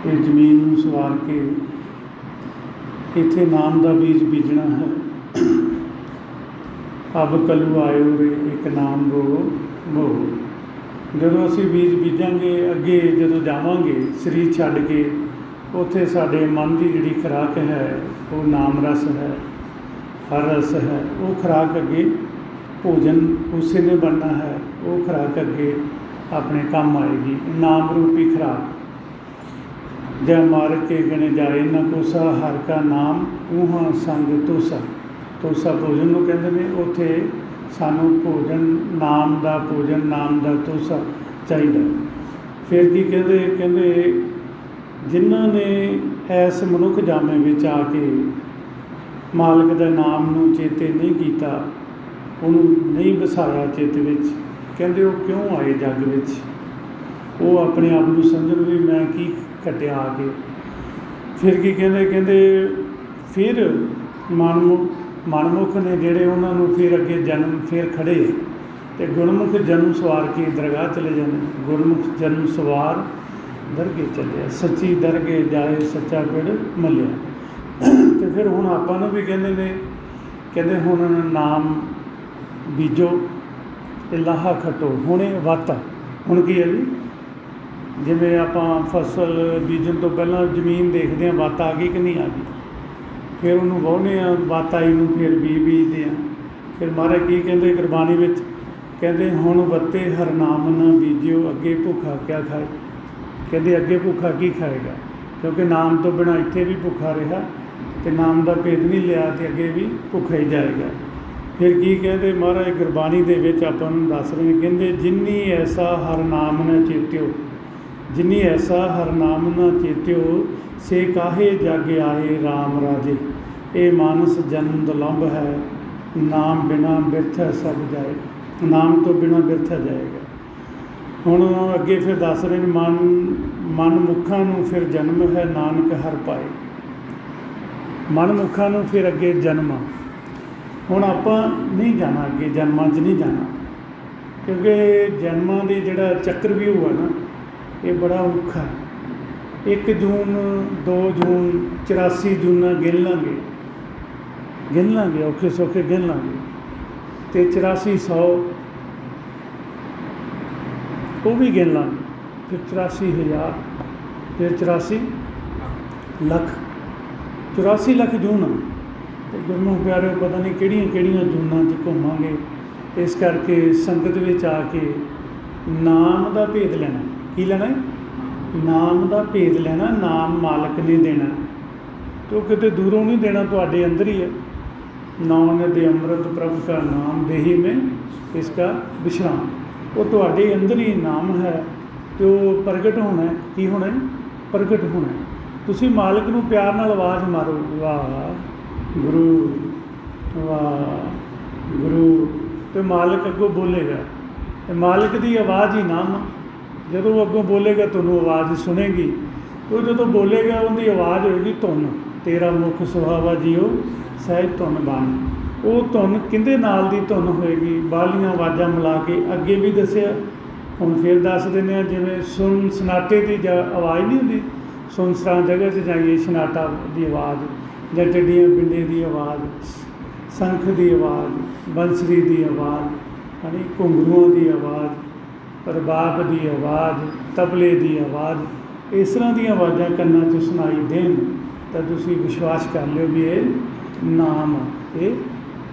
ਇਹ ਜ਼ਮੀਨ ਨੂੰ ਸਵਾਰ ਕੇ ਇੱਥੇ ਨਾਮ ਦਾ ਬੀਜ ਬੀਜਣਾ ਹੈ। ਅਬ ਕਲੂ ਆਇਓ ਰੇ ਇੱਕ ਨਾਮ ਬੋ ਬੋ। ਜਦੋਂ ਅਸੀਂ ਬੀਜ ਬੀਜਾਂਗੇ ਅੱਗੇ ਜਦੋਂ ਜਾਵਾਂਗੇ ਸਰੀਰ ਛੱਡ ਕੇ ਉੱਥੇ ਸਾਡੇ ਮਨ ਦੀ ਜਿਹੜੀ ਖੁਰਾਕ ਹੈ ਉਹ ਨਾਮ ਰਸ ਹੈ, ਹਰ ਰਸ ਹੈ। ਉਹ ਖੁਰਾਕ ਅੱਗੇ ਭੋਜਨ ਉਸੇ ਨੇ ਬਣਨਾ ਹੈ, ਉਹ ਖੁਰਾਕ ਅੱਗੇ ਆਪਣੇ ਕੰਮ ਆਏਗੀ। ਨਾਮ ਰੂਪੀ ਖੁਰਾਕ ਜੈ ਮਾਰ ਕੇ ਗਣੇ ਜਾਏ ਨਾ ਕੋਸਾ ਹਰ ਕਾ ਨਾਮ ਊਹਾਂ ਸੰਗ ਤੋਸਾ। ਤੋਸਾ ਭੋਜਨ ਨੂੰ ਕਹਿੰਦੇ ਨੇ। ਉੱਥੇ ਸਾਨੂੰ ਭੋਜਨ ਨਾਮ ਦਾ, ਭੋਜਨ ਨਾਮ ਦਾ ਤੋਸਾ ਚਾਹੀਦਾ। ਫਿਰ ਕੀ ਕਹਿੰਦੇ ਜਿਨ੍ਹਾਂ ਨੇ ਇਸ ਮਨੁੱਖ ਜਾਮੇ ਵਿੱਚ ਆ ਕੇ ਮਾਲਕ ਦਾ ਨਾਮ ਨੂੰ ਚੇਤੇ ਨਹੀਂ ਕੀਤਾ, ਉਹਨੂੰ ਨਹੀਂ ਵਸਾਇਆ ਚਿੱਤ ਵਿੱਚ, ਕਹਿੰਦੇ ਉਹ ਕਿਉਂ ਆਏ ਜੱਗ ਵਿੱਚ। ਉਹ ਆਪਣੇ ਆਪ ਨੂੰ ਸਮਝਣ ਵੀ ਮੈਂ ਕੀ ਕੱਟਿਆ ਆ ਕੇ। ਫਿਰ ਕੀ ਕਹਿੰਦੇ ਫਿਰ ਮਨਮੁਖ ਨੇ ਜਿਹੜੇ ਉਹਨਾਂ ਨੂੰ ਫਿਰ ਅੱਗੇ ਜਨਮ ਫਿਰ ਖੜੇ ਅਤੇ ਗੁਰਮੁਖ ਜਨਮ ਸਵਾਰ ਕੇ ਦਰਗਾਹ ਚਲੇ ਜਾਂਦੇ। ਗੁਰਮੁਖ ਜਨਮ ਸਵਾਰ ਦਰਗੇ ਚੱਲਿਆ, ਸੱਚੀ ਦਰਗੇ ਜਾਏ ਸੱਚਾ ਪਿੜ ਮੱਲਿਆ। ਅਤੇ ਫਿਰ ਹੁਣ ਆਪਾਂ ਨੂੰ ਵੀ ਕਹਿੰਦੇ ਨੇ, ਕਹਿੰਦੇ ਹੁਣ ਨਾਮ ਬੀਜੋ ਤੇ ਲਾਹਾ ਖੱਟੋ। ਹੁਣ ਇਹ ਵੱਤ ਆ। ਹੁਣ ਕੀ ਹੈ ਜੀ, ਜਿਵੇਂ ਆਪਾਂ ਫਸਲ ਬੀਜਣ ਤੋਂ ਪਹਿਲਾਂ ਜ਼ਮੀਨ ਦੇਖਦੇ ਹਾਂ ਵੱਤ ਆ ਗਈ ਕਿ ਨਹੀਂ ਆ ਗਈ, ਫਿਰ ਉਹਨੂੰ ਵਾਹੁੰਦੇ ਹਾਂ, ਵੱਤ ਆਈ ਨੂੰ ਫਿਰ ਬੀਜਦੇ ਹਾਂ। ਫਿਰ ਮਹਾਰਾਜ ਕੀ ਕਹਿੰਦੇ ਗੁਰਬਾਣੀ ਵਿੱਚ, ਕਹਿੰਦੇ ਹੁਣ ਵੱਤੇ ਹਰ ਨਾਮ ਨਾ ਬੀਜਿਓ, ਅੱਗੇ ਭੁੱਖਾ ਕਿਆ ਖਾਏ। ਕਹਿੰਦੇ ਅੱਗੇ ਭੁੱਖਾ ਕੀ ਖਾਏਗਾ, ਕਿਉਂਕਿ ਨਾਮ ਤੋਂ ਬਿਨਾਂ ਇੱਥੇ ਵੀ ਭੁੱਖਾ ਰਿਹਾ ਅਤੇ ਨਾਮ ਦਾ ਭੇਦ ਨਹੀਂ ਲਿਆ ਅਤੇ ਅੱਗੇ ਵੀ ਭੁੱਖਾ ਹੀ ਜਾਏਗਾ। ਫਿਰ ਕੀ ਕਹਿੰਦੇ ਮਹਾਰਾਜ ਗੁਰਬਾਣੀ ਦੇ ਵਿੱਚ ਆਪਾਂ ਨੂੰ ਦੱਸ ਰਹੇ ਨੇ, ਕਹਿੰਦੇ ਜਿਨੀ ਐਸਾ ਹਰ ਨਾਮ ਨਾ ਚੇਤਿਓ, ਜਿਨੀ ਐਸਾ ਹਰ ਨਾਮ ਨਾ ਚੇਤਿਓ, ਸੇ ਕਾਹੇ ਜਗ ਆਏ ਰਾਮ ਰਾਜੇ। ਇਹ ਮਾਨਸ ਜਨਮ ਦੁਲੰਭ ਹੈ, ਨਾਮ ਬਿਨਾ ਬਿਰਥਾ ਸਭ ਜਾਏ। ਨਾਮ ਤੋਂ ਬਿਨਾਂ ਬਿਰਥਾ ਜਾਏਗਾ। ਹੁਣ ਅੱਗੇ ਫਿਰ ਦੱਸ ਰਹੇ ਨੇ, ਮਨ ਮੁੱਖਾਂ ਨੂੰ ਫਿਰ ਜਨਮ ਹੈ, ਨਾਨਕ ਹਰ ਪਾਏ। ਮਨ ਮੁੱਖਾਂ ਨੂੰ ਫਿਰ ਅੱਗੇ ਜਨਮ ਆ। ਹੁਣ ਆਪਾਂ ਨਹੀਂ ਜਾਣਾ ਅੱਗੇ, ਜਨਮਾਂ 'ਚ ਨਹੀਂ ਜਾਣਾ, ਕਿਉਂਕਿ ਜਨਮਾਂ ਦੀ ਜਿਹੜਾ ਚੱਕਰ ਵੀ ਹੋਇਆ ਨਾ, ਇਹ ਬੜਾ ਔਖਾ। 1 ਜੂਨ 2 ਜੂਨ 84 ਜੂਨਾਂ ਗਿਣ ਲਾਂਗੇ ਔਖੇ ਸੌਖੇ ਗਿਣ ਲਾਂਗੇ, ਅਤੇ 8400 ਉਹ ਵੀ ਗਿਣ ਲਾਂਗੇ, ਫਿਰ 84,000, ਫਿਰ 84 ਲੱਖ, 84 ਲੱਖ ਜੂਨ। ਅਤੇ ਗੁਰਮੁਖ ਪਿਆਰਿਓ ਪਤਾ ਨਹੀਂ ਕਿਹੜੀਆਂ ਜੂਨਾਂ 'ਚ ਘੁੰਮਾਂਗੇ। ਇਸ ਕਰਕੇ ਸੰਗਤ ਵਿੱਚ ਆ ਕੇ ਨਾਮ ਦਾ ਭੇਦ ਲੈਣਾ। ਕੀ ਲੈਣਾ? ਨਾਮ ਦਾ ਭੇਦ ਲੈਣਾ। ਨਾਮ ਮਾਲਕ ਨੇ ਦੇਣਾ, ਤੇ ਉਹ ਕਿਤੇ ਦੂਰੋਂ ਨਹੀਂ ਦੇਣਾ, ਤੁਹਾਡੇ ਅੰਦਰ ਹੀ ਹੈ। ਨਾਨਕ ਦੇ ਅੰਮ੍ਰਿਤ ਪ੍ਰਭੂ ਕਾ ਨਾਮ ਦੇਹੀ ਮੈਂ ਇਸਕਾ ਵਿਸ਼ਰਾਮ। ਉਹ ਤੁਹਾਡੇ ਅੰਦਰ ਹੀ ਨਾਮ ਹੈ, ਅਤੇ ਉਹ ਪ੍ਰਗਟ ਹੋਣਾ। ਕੀ ਹੋਣਾ? ਪ੍ਰਗਟ ਹੋਣਾ। ਤੁਸੀਂ ਮਾਲਕ ਨੂੰ ਪਿਆਰ ਨਾਲ ਆਵਾਜ਼ ਮਾਰੋ, ਵਾਹ ਗੁਰੂ, ਵਾਹ ਗੁਰੂ, ਅਤੇ ਮਾਲਕ ਅੱਗੋਂ ਬੋਲੇਗਾ। ਅਤੇ ਮਾਲਕ ਦੀ ਆਵਾਜ਼ ਹੀ ਨਾਮ। ਜਦੋਂ ਉਹ ਅੱਗੋਂ ਬੋਲੇਗਾ ਤੁਹਾਨੂੰ ਆਵਾਜ਼ ਸੁਣੇਗੀ। ਉਹ ਜਦੋਂ ਬੋਲੇਗਾ ਉਹਦੀ ਆਵਾਜ਼ ਹੋਏਗੀ ਧੁਨ। ਤੇਰਾ ਮੁੱਖ ਸੁਹਾਵਾ ਜੀਓ ਸਹਿਜ ਧੁਨ ਬਾਣੀ। ਉਹ ਧੁਨ ਕਿਹਦੇ ਨਾਲ ਦੀ ਧੁਨ ਹੋਏਗੀ? ਬਾਹਲੀਆਂ ਆਵਾਜ਼ਾਂ ਮਿਲਾ ਕੇ। ਅੱਗੇ ਵੀ ਦੱਸਿਆ, ਹੁਣ ਫਿਰ ਦੱਸ ਦਿੰਦੇ ਹਾਂ। ਜਿਵੇਂ ਸੁਣ ਸਨਾਟੇ ਦੀ ਆਵਾਜ਼ ਨਹੀਂ ਹੁੰਦੀ, ਸੁਨਸਰਾਂ ਜਗ੍ਹਾ 'ਤੇ ਜਾਈਏ, ਸਨਾਟਾ ਦੀ ਆਵਾਜ਼, ਜਾਂ ਟਿੱਡੀਆਂ ਪਿੰਡੇ ਦੀ ਆਵਾਜ਼, ਸ਼ੰਖ ਦੀ ਆਵਾਜ਼, ਬੰਸਰੀ ਦੀ ਆਵਾਜ਼, ਹੈ ਘੁੰਗਰੂਆਂ ਦੀ ਆਵਾਜ਼, ਰਬਾਬ ਦੀ ਆਵਾਜ਼, ਤਬਲੇ ਦੀ ਆਵਾਜ਼। ਇਸ ਤਰ੍ਹਾਂ ਦੀਆਂ ਆਵਾਜ਼ਾਂ ਕੰਨਾਂ 'ਚ ਸੁਣਾਈ ਦੇਣ ਤਾਂ ਤੁਸੀਂ ਵਿਸ਼ਵਾਸ ਕਰ ਲਿਓ ਵੀ ਇਹ ਨਾਮ, ਇਹ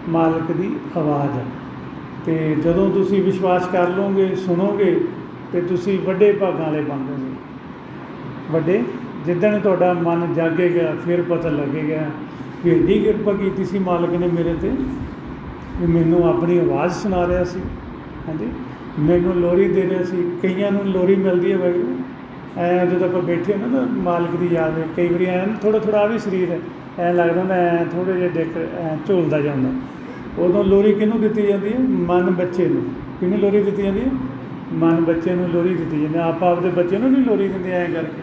ਮਾਲਕ ਦੀ ਆਵਾਜ਼ ਹੈ। ਅਤੇ ਜਦੋਂ ਤੁਸੀਂ ਵਿਸ਼ਵਾਸ ਕਰ ਲਓਗੇ, ਸੁਣੋਗੇ, ਅਤੇ ਤੁਸੀਂ ਵੱਡੇ ਭਾਗਾਂ ਵਾਲੇ ਬਣ ਜਾਓਗੇ। ਵੱਡੇ ਜਿੱਦਣ ਤੁਹਾਡਾ ਮਨ ਜਾਗੇਗਾ, ਫਿਰ ਪਤਾ ਲੱਗੇਗਾ ਵੀ ਐਡੀ ਕਿਰਪਾ ਕੀਤੀ ਸੀ ਮਾਲਕ ਨੇ ਮੇਰੇ 'ਤੇ, ਵੀ ਮੈਨੂੰ ਆਪਣੀ ਆਵਾਜ਼ ਸੁਣਾ ਰਿਹਾ ਸੀ। ਹਾਂਜੀ, ਮੈਨੂੰ ਲੋਰੀ ਦੇ ਰਿਹਾ ਸੀ। ਕਈਆਂ ਨੂੰ ਲੋਰੀ ਮਿਲਦੀ ਹੈ ਵਾਹਿਗੁਰੂ, ਐਂ ਜਦੋਂ ਆਪਾਂ ਬੈਠੇ ਨਾ ਤਾਂ ਮਾਲਕ ਦੀ ਯਾਦ ਵਿੱਚ ਕਈ ਵਾਰੀ ਐਂ ਥੋੜ੍ਹਾ ਵੀ ਸਰੀਰ ਐਂ ਲੱਗਦਾ ਹੁੰਦਾ, ਐਂ ਥੋੜ੍ਹੇ ਜਿਹੇ ਡਿੱਕ ਐਂ ਝੂਲਦਾ ਜਾਂਦਾ। ਉਦੋਂ ਲੋਰੀ ਕਿਹਨੂੰ ਦਿੱਤੀ ਜਾਂਦੀ ਹੈ? ਮਨ ਬੱਚੇ ਨੂੰ। ਕਿਹਨੂੰ ਲੋਰੀ ਦਿੱਤੀ ਜਾਂਦੀ ਹੈ? ਮਨ ਬੱਚੇ ਨੂੰ ਲੋਰੀ ਦਿੱਤੀ ਜਾਂਦੀ। ਆਪਾਂ ਆਪਦੇ ਬੱਚੇ ਨੂੰ ਨਹੀਂ ਲੋਰੀ ਦਿੰਦੇ ਐਂ ਕਰਕੇ।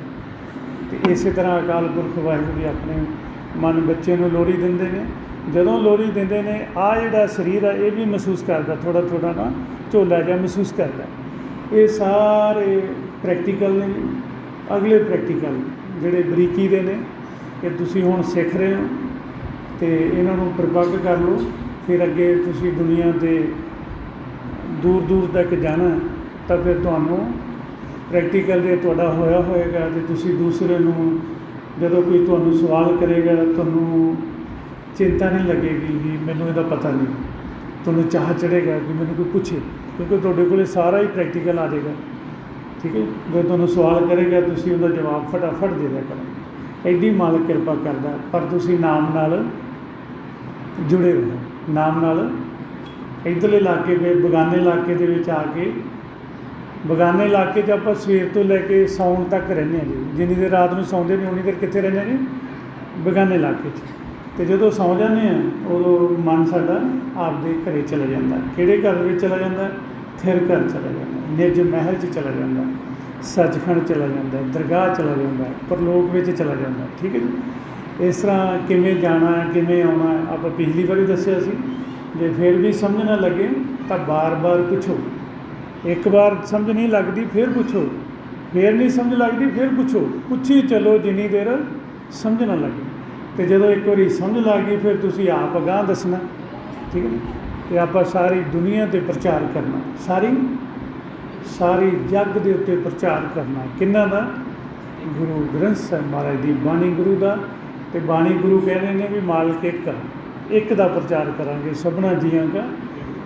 ਅਤੇ ਇਸੇ ਤਰ੍ਹਾਂ ਅਕਾਲ ਪੁਰਖ ਵਾਹਿਗੁਰੂ ਵੀ ਆਪਣੇ ਮਨ ਬੱਚੇ ਨੂੰ ਲੋਰੀ ਦਿੰਦੇ ਨੇ। ਜਦੋਂ ਲੋਰੀ ਦਿੰਦੇ ਨੇ, ਆਹ ਜਿਹੜਾ ਸਰੀਰ ਆ ਇਹ ਵੀ ਮਹਿਸੂਸ ਕਰਦਾ, ਥੋੜ੍ਹਾ ਨਾ ਝੋਲਾ ਜਿਹਾ ਮਹਿਸੂਸ ਕਰਦਾ। ਇਹ ਸਾਰੇ ਪ੍ਰੈਕਟੀਕਲ ਨੇ। ਅਗਲੇ ਪ੍ਰੈਕਟੀਕਲ ਜਿਹੜੇ ਬਰੀਕੀ ਦੇ ਨੇ, ਇਹ ਤੁਸੀਂ ਹੁਣ ਸਿੱਖ ਰਹੇ ਹੋ, ਅਤੇ ਇਹਨਾਂ ਨੂੰ ਪ੍ਰਪੱਕ ਕਰ ਲਓ। ਫਿਰ ਅੱਗੇ ਤੁਸੀਂ ਦੁਨੀਆ ਦੇ ਦੂਰ ਤੱਕ ਜਾਣਾ, ਤਾਂ ਫਿਰ ਤੁਹਾਨੂੰ ਪ੍ਰੈਕਟੀਕਲ ਜੇ ਤੁਹਾਡਾ ਹੋਇਆ ਹੋਏਗਾ, ਅਤੇ ਤੁਸੀਂ ਦੂਸਰੇ ਨੂੰ ਜਦੋਂ ਕੋਈ ਤੁਹਾਨੂੰ ਸਵਾਲ ਕਰੇਗਾ, ਤੁਹਾਨੂੰ ਚਿੰਤਾ ਨਹੀਂ ਲੱਗੇਗੀ ਵੀ ਮੈਨੂੰ ਇਹਦਾ ਪਤਾ ਨਹੀਂ। ਤੁਹਾਨੂੰ ਚਾਹ ਚੜ੍ਹੇਗਾ ਕਿ ਮੈਨੂੰ ਕੋਈ ਪੁੱਛੇ, ਕਿਉਂਕਿ ਤੁਹਾਡੇ ਕੋਲ ਸਾਰਾ ਹੀ ਪ੍ਰੈਕਟੀਕਲ ਆ ਜਾਏਗਾ। ਠੀਕ ਹੈ, ਜਦੋਂ ਤੁਹਾਨੂੰ ਸਵਾਲ ਕਰੇਗਾ ਤੁਸੀਂ ਉਹਦਾ ਜਵਾਬ ਫਟਾਫਟ ਦੇ ਦਿਆ ਕਰੋ। ਐਡੀ ਮਾਲਕ ਕਿਰਪਾ ਕਰਦਾ। ਪਰ ਤੁਸੀਂ ਨਾਮ ਨਾਲ ਜੁੜੇ ਰਹੋ। ਨਾਮ ਨਾਲ ਇੱਧਰਲੇ ਇਲਾਕੇ ਦੇ, ਬੇਗਾਨੇ ਇਲਾਕੇ ਦੇ ਵਿੱਚ ਆ ਕੇ, ਬੇਗਾਨੇ ਇਲਾਕੇ 'ਚ ਆਪਾਂ ਸਵੇਰ ਤੋਂ ਲੈ ਕੇ ਸੌਣ ਤੱਕ ਰਹਿੰਦੇ ਹਾਂ ਜੀ। ਜਿੰਨੀ ਦੇਰ ਰਾਤ ਨੂੰ ਸੌਂਦੇ ਨਹੀਂ, ਉਨੀ ਦੇਰ ਕਿੱਥੇ ਰਹਿੰਦੇ ਜੀ? ਬੇਗਾਨੇ ਇਲਾਕੇ 'ਚ। ਅਤੇ ਜਦੋਂ ਸੌਂ ਜਾਂਦੇ ਹਾਂ, ਉਦੋਂ ਮਨ ਸਾਡਾ ਆਪਦੇ ਘਰੇ ਚਲਾ ਜਾਂਦਾ। ਕਿਹੜੇ ਘਰ ਵਿੱਚ ਚਲਾ ਜਾਂਦਾ? ਥਿਰ ਘਰ ਚਲਾ ਜਾਂਦਾ, ਨਿਜ ਮਹਿਲ 'ਚ ਚਲਾ ਜਾਂਦਾ, ਸੱਚਖੰਡ ਚਲਾ ਜਾਂਦਾ, ਦਰਗਾਹ ਚਲਾ ਜਾਂਦਾ, ਪਰਲੋਕ ਵਿੱਚ ਚਲਾ ਜਾਂਦਾ। ਠੀਕ ਹੈ ਜੀ। ਇਸ ਤਰ੍ਹਾਂ ਕਿਵੇਂ ਜਾਣਾ ਹੈ, ਕਿਵੇਂ ਆਉਣਾ ਹੈ, ਆਪਾਂ ਪਿਛਲੀ ਵਾਰੀ ਦੱਸਿਆ ਸੀ। ਜੇ ਫਿਰ ਵੀ ਸਮਝ ਨਾ ਲੱਗੇ ਤਾਂ ਬਾਰ-ਬਾਰ ਪੁੱਛੋ। ਇੱਕ ਵਾਰ ਸਮਝ ਨਹੀਂ ਲੱਗਦੀ ਫਿਰ ਪੁੱਛੋ, ਫਿਰ ਨਹੀਂ ਸਮਝ ਲੱਗਦੀ ਫਿਰ ਪੁੱਛੋ। ਪੁੱਛੀ ਚਲੋ ਜਿੰਨੀ ਦੇਰ ਸਮਝ ਨਾ ਲੱਗੇ। ਅਤੇ ਜਦੋਂ ਇੱਕ ਵਾਰੀ ਸਮਝ ਲੱਗ ਗਈ ਫਿਰ ਤੁਸੀਂ ਆਪ ਅਗਾਂਹ ਦੱਸਣਾ। ਠੀਕ ਹੈ। ਤੇ ਆਪਾਂ ਸਾਰੀ ਦੁਨੀਆ 'ਤੇ ਪ੍ਰਚਾਰ ਕਰਨਾ, ਸਾਰੀ ਜੱਗ ਦੇ ਉੱਤੇ ਪ੍ਰਚਾਰ ਕਰਨਾ। ਕਿਹਨਾਂ ਦਾ? ਗੁਰੂ ਗ੍ਰੰਥ ਸਾਹਿਬ ਮਹਾਰਾਜ ਦੀ ਬਾਣੀ, ਗੁਰੂ ਦਾ। ਤੇ ਬਾਣੀ ਗੁਰੂ ਕਹਿੰਦੇ ਨੇ ਵੀ ਮਾਲਕ ਇੱਕ ਦਾ ਪ੍ਰਚਾਰ ਕਰਾਂਗੇ, ਸਭਨਾ ਜੀਆਂ ਦਾ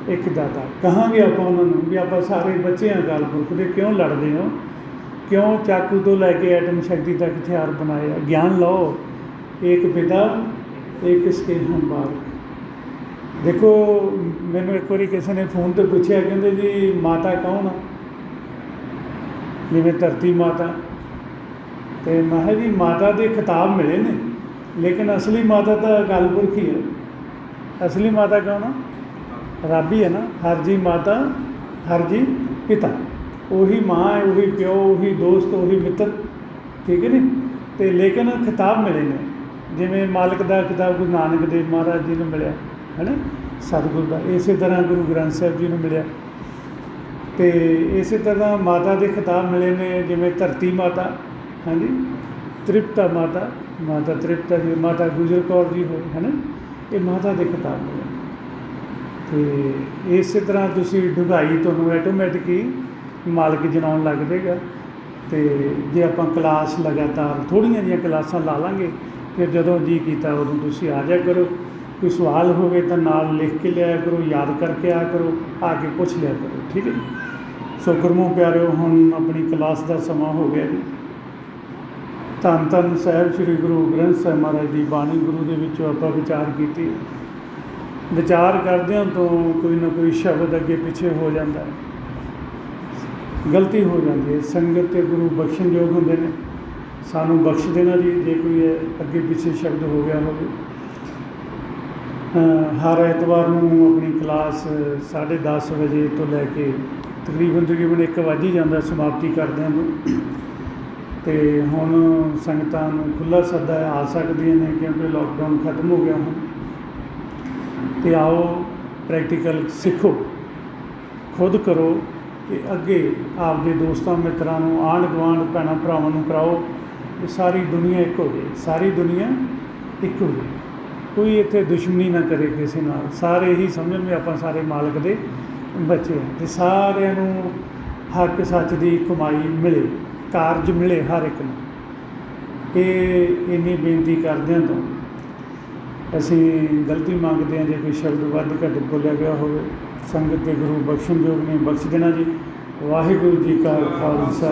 ਇੱਕ ਦਾਤਾ। ਕਹਾਂਗੇ ਆਪਾਂ ਉਹਨਾਂ ਨੂੰ ਵੀ ਆਪਾਂ ਸਾਰੇ ਬੱਚੇ ਹਾਂ ਅਕਾਲ ਪੁਰਖ ਦੇ, ਕਿਉਂ ਲੜਦੇ ਹੋ? ਕਿਉਂ ਚਾਕੂ ਤੋਂ ਲੈ ਕੇ ਐਟਮ ਸ਼ਕਤੀ ਤੱਕ ਹਥਿਆਰ ਬਣਾਏ ਆ? ਗਿਆਨ ਲਓ, ਇੱਕ ਪਿਤਾ ਇੱਕ ਇਸਕੇ ਹਮ ਬਾਲਕ। ਦੇਖੋ, ਮੈਨੂੰ ਇੱਕ ਵਾਰੀ ਕਿਸੇ ਨੇ ਫੋਨ 'ਤੇ ਪੁੱਛਿਆ, ਕਹਿੰਦੇ ਜੀ ਮਾਤਾ ਕੌਣ ਆ? ਜਿਵੇਂ ਧਰਤੀ ਮਾਤਾ। ਅਤੇ ਮੈਂ ਕਿਹਾ ਜੀ ਮਾਤਾ ਦੇ ਖਿਤਾਬ ਮਿਲੇ ਨੇ, ਲੇਕਿਨ ਅਸਲੀ ਮਾਤਾ ਤਾਂ ਅਕਾਲ ਪੁਰਖ ਹੀ ਹੈ। ਅਸਲੀ ਮਾਤਾ ਕੌਣ ਆ? ਰੱਬ ਹੀ ਹੈ ਨਾ। ਹਰ ਜੀ ਮਾਤਾ, ਹਰ ਜੀ ਪਿਤਾ। ਉਹੀ ਮਾਂ ਹੈ, ਉਹੀ ਪਿਓ, ਉਹੀ ਦੋਸਤ, ਉਹੀ ਮਿੱਤਰ, ਠੀਕ ਹੈ ਨੀ। ਅਤੇ ਲੇਕਿਨ ਖਿਤਾਬ ਮਿਲੇ ਨੇ, ਜਿਵੇਂ ਮਾਲਕ ਦਾ ਖਿਤਾਬ ਗੁਰੂ ਨਾਨਕ ਦੇਵ ਮਹਾਰਾਜ ਜੀ ਨੂੰ ਮਿਲਿਆ ਹੈ ਨਾ, ਸਤਿਗੁਰੂ ਦਾ। ਇਸੇ ਤਰ੍ਹਾਂ ਗੁਰੂ ਗ੍ਰੰਥ ਸਾਹਿਬ ਜੀ ਨੂੰ ਮਿਲਿਆ। ਅਤੇ ਇਸੇ ਤਰ੍ਹਾਂ ਮਾਤਾ ਦੇ ਖਿਤਾਬ ਮਿਲੇ ਨੇ, ਜਿਵੇਂ ਧਰਤੀ ਮਾਤਾ, ਹਾਂਜੀ, ਤ੍ਰਿਪਤਾ ਮਾਤਾ, ਮਾਤਾ ਤ੍ਰਿਪਤਾ ਜੀ, ਮਾਤਾ ਗੁਜਰ ਕੌਰ ਜੀ ਹੋਏ, ਹੈ ਨਾ। ਇਹ ਮਾਤਾ ਦੇ ਖਿਤਾਬ ਮਿਲੇ। ਅਤੇ ਇਸੇ ਤਰ੍ਹਾਂ ਤੁਸੀਂ ਡੁੰਘਾਈ ਤੁਹਾਨੂੰ ਆਟੋਮੈਟਿਕ ਹੀ ਮਾਲਕ ਜਣਾਉਣ ਲੱਗ ਪਏਗਾ। ਅਤੇ ਜੇ ਆਪਾਂ ਕਲਾਸ ਲਗਾਤਾਰ ਥੋੜ੍ਹੀਆਂ ਜਿਹੀਆਂ ਕਲਾਸਾਂ ਲਾ ਲਾਂਗੇ, ਫਿਰ ਜਦੋਂ ਜੀ ਕੀਤਾ ਉਦੋਂ ਤੁਸੀਂ ਆ ਜਾਇਆ ਕਰੋ। ਕੋਈ ਸਵਾਲ ਹੋਵੇ ਤਾਂ ਨਾਲ ਲਿਖ ਕੇ ਲਿਆਇਆ ਕਰੋ, ਯਾਦ ਕਰਕੇ ਆਇਆ ਕਰੋ, ਆ ਕੇ ਪੁੱਛ ਲਿਆ ਕਰੋ, ਠੀਕ ਹੈ ਜੀ। ਸੋ ਗੁਰਮੁਖ ਪਿਆਰਿਓ, ਹੁਣ ਆਪਣੀ ਕਲਾਸ ਦਾ ਸਮਾਂ ਹੋ ਗਿਆ ਜੀ। ਧੰਨ ਧੰਨ ਸਾਹਿਬ ਸ੍ਰੀ ਗੁਰੂ ਗ੍ਰੰਥ ਸਾਹਿਬ ਮਹਾਰਾਜ ਦੀ ਬਾਣੀ ਗੁਰੂ ਦੇ ਵਿੱਚੋਂ ਆਪਾਂ ਵਿਚਾਰ ਕੀਤੀ। ਵਿਚਾਰ ਕਰਦਿਆਂ ਤੋਂ ਕੋਈ ਨਾ ਕੋਈ ਸ਼ਬਦ ਅੱਗੇ ਪਿੱਛੇ ਹੋ ਜਾਂਦਾ ਹੈ, ਗਲਤੀ ਹੋ ਜਾਂਦੀ ਹੈ। ਸੰਗਤ ਅਤੇ ਗੁਰੂ ਬਖਸ਼ਣਯੋਗ ਹੁੰਦੇ ਨੇ, ਸਾਨੂੰ ਬਖਸ਼ ਦੇਣਾ ਜੀ ਜੇ ਕੋਈ ਅੱਗੇ ਪਿੱਛੇ ਸ਼ਬਦ ਹੋ ਗਿਆ ਹੋਵੇ। ਹਰ ਐਤਵਾਰ ਨੂੰ ਆਪਣੀ ਕਲਾਸ 10:30 ਵਜੇ ਤੋਂ ਲੈ ਕੇ ਤਕਰੀਬਨ 1 ਵੱਜ ਹੀ ਜਾਂਦਾ ਸਮਾਪਤੀ ਕਰਦਿਆਂ ਨੂੰ। ਅਤੇ ਹੁਣ ਸੰਗਤਾਂ ਨੂੰ ਖੁੱਲ੍ਹਾ ਸੱਦਾ ਆ ਸਕਦੀਆਂ ਨੇ, ਕਿਉਂਕਿ ਲੋਕਡਾਊਨ ਖਤਮ ਹੋ ਗਿਆ ਹੁਣ। ਅਤੇ ਆਓ ਪ੍ਰੈਕਟੀਕਲ ਸਿੱਖੋ, ਖੁਦ ਕਰੋ, ਅਤੇ ਅੱਗੇ ਆਪਦੇ ਦੋਸਤਾਂ ਮਿੱਤਰਾਂ ਨੂੰ, ਆਂਢ ਗੁਆਂਢ, ਭੈਣਾਂ ਭਰਾਵਾਂ ਨੂੰ ਕਰਾਓ ਕਿ ਸਾਰੀ ਦੁਨੀਆ ਇੱਕ ਹੋ ਜਾਏ, ਸਾਰੀ ਦੁਨੀਆ ਇੱਕ ਹੋ ਜਾਏ। ਕੋਈ ਇੱਥੇ ਦੁਸ਼ਮਣੀ ਨਾ ਕਰੇ ਕਿਸੇ ਨਾਲ, ਸਾਰੇ ਇਹੀ ਸਮਝਣ ਵੀ ਆਪਾਂ ਸਾਰੇ ਮਾਲਕ ਦੇ ਬੱਚੇ ਹਾਂ, ਅਤੇ ਸਾਰਿਆਂ ਨੂੰ ਹੱਕ ਸੱਚ ਦੀ ਕਮਾਈ ਮਿਲੇ, ਕਾਰਜ ਮਿਲੇ ਹਰ ਇੱਕ ਨੂੰ। ਇਹ ਇੰਨੀ ਬੇਨਤੀ ਕਰਦਿਆਂ ਤੋਂ ਅਸੀਂ ਗਲਤੀ ਮੰਗਦੇ ਹਾਂ ਜੇ ਕੋਈ ਸ਼ਬਦ ਵੱਧ ਘੱਟ ਬੋਲਿਆ ਗਿਆ ਹੋਵੇ। ਸੰਗਤ ਦੇ ਗੁਰੂ ਬਖਸ਼ਣਯੋਗ ਨੇ, ਬਖਸ਼ ਦੇਣਾ ਜੀ। ਵਾਹਿਗੁਰੂ ਜੀ ਕਾ ਖਾਲਸਾ,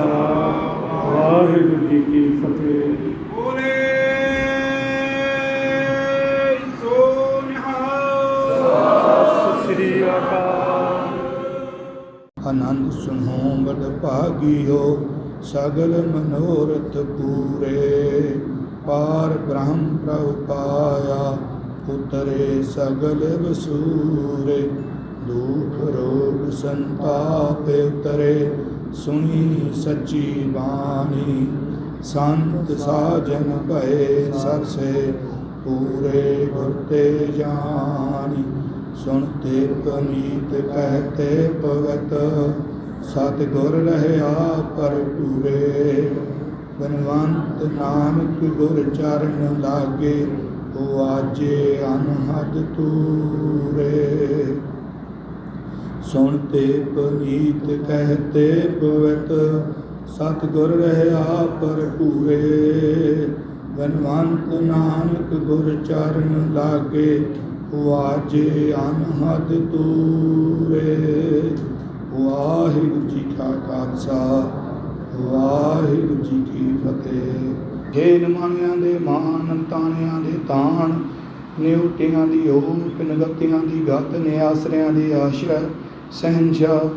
ਵਾਹਿਗੁਰੂ ਜੀ ਕੀ ਫਤਿਹ। ਸਤਿ ਸ੍ਰੀ ਅਕਾਲ। ਆਨੰਦ ਸੁਨੋ ਬਦ ਭਾਗੀਓ, ਸਗਲ ਮਨੋਰਥ ਪੂਰੇ। ਪਾਰ ਬ੍ਰਹਮ ਪ੍ਰਭ ਪਾਇਆ, ਉਤਰੇ ਸਗਲ ਵਸੂਰੇ। ਦੁਖ ਰੋਗ ਸੰਤਾਪ ਉਤਰੇ, ਸੁਣੀ ਸੱਚੀ ਬਾਣੀ। ਸੰਤ ਸਾਜਨ ਭਏ ਸਰਸੇ, ਪੂਰੇ ਗੁਰ ਤੇ ਜਾਣੀ। ਸੁਣਤੇ ਪਨੀਤ ਕਹਤੇ ਭਗਤ, ਸਤਿਗੁਰ ਰਹਿਆ ਭਰਪੂਰੇ। ਬਨਵੰਤ ਨਾਨਕ ਗੁਰ ਚਰਨ ਲਾਗੇ, ਵਾਜੇ ਅਨਹਦ ਤੂਰੇ। ਸੁਣਤੇ ਪਨੀਤ ਕਹਤੇ ਪਵਿੱਤ, ਸਤਿਗੁਰ ਰਹਿਆ ਭਰਪੂਰੇ। ਬਨਵੰਤ ਨਾਨਕ ਗੁਰ ਚਰਨ ਲਾਗੇ, ਵਾਜੇ ਅਨਹਦ ਤੂਰੇ। ਵਾਹਿਗੁਰੂ ਜੀ ਕਾ ਖਾਲਸਾ, ਵਾਹਿਗੁਰੂ ਜੀ ਕੀ ਫਤਿਹ। ਜੇ ਨਿਮਾਣਿਆਂ ਦੇ ਮਾਨ, ਤਾਣਿਆਂ ਦੇ ਤਾਣ, ਨਿਉਟਿਆਂ ਦੀ ਓਟ, ਨਗਤਿਆਂ ਦੀ ਗਤ, ਨਿਆਸਰਿਆਂ ਦੇ ਆਸ਼ਰੈ ਸਹਿਨਸ਼ਾਹ।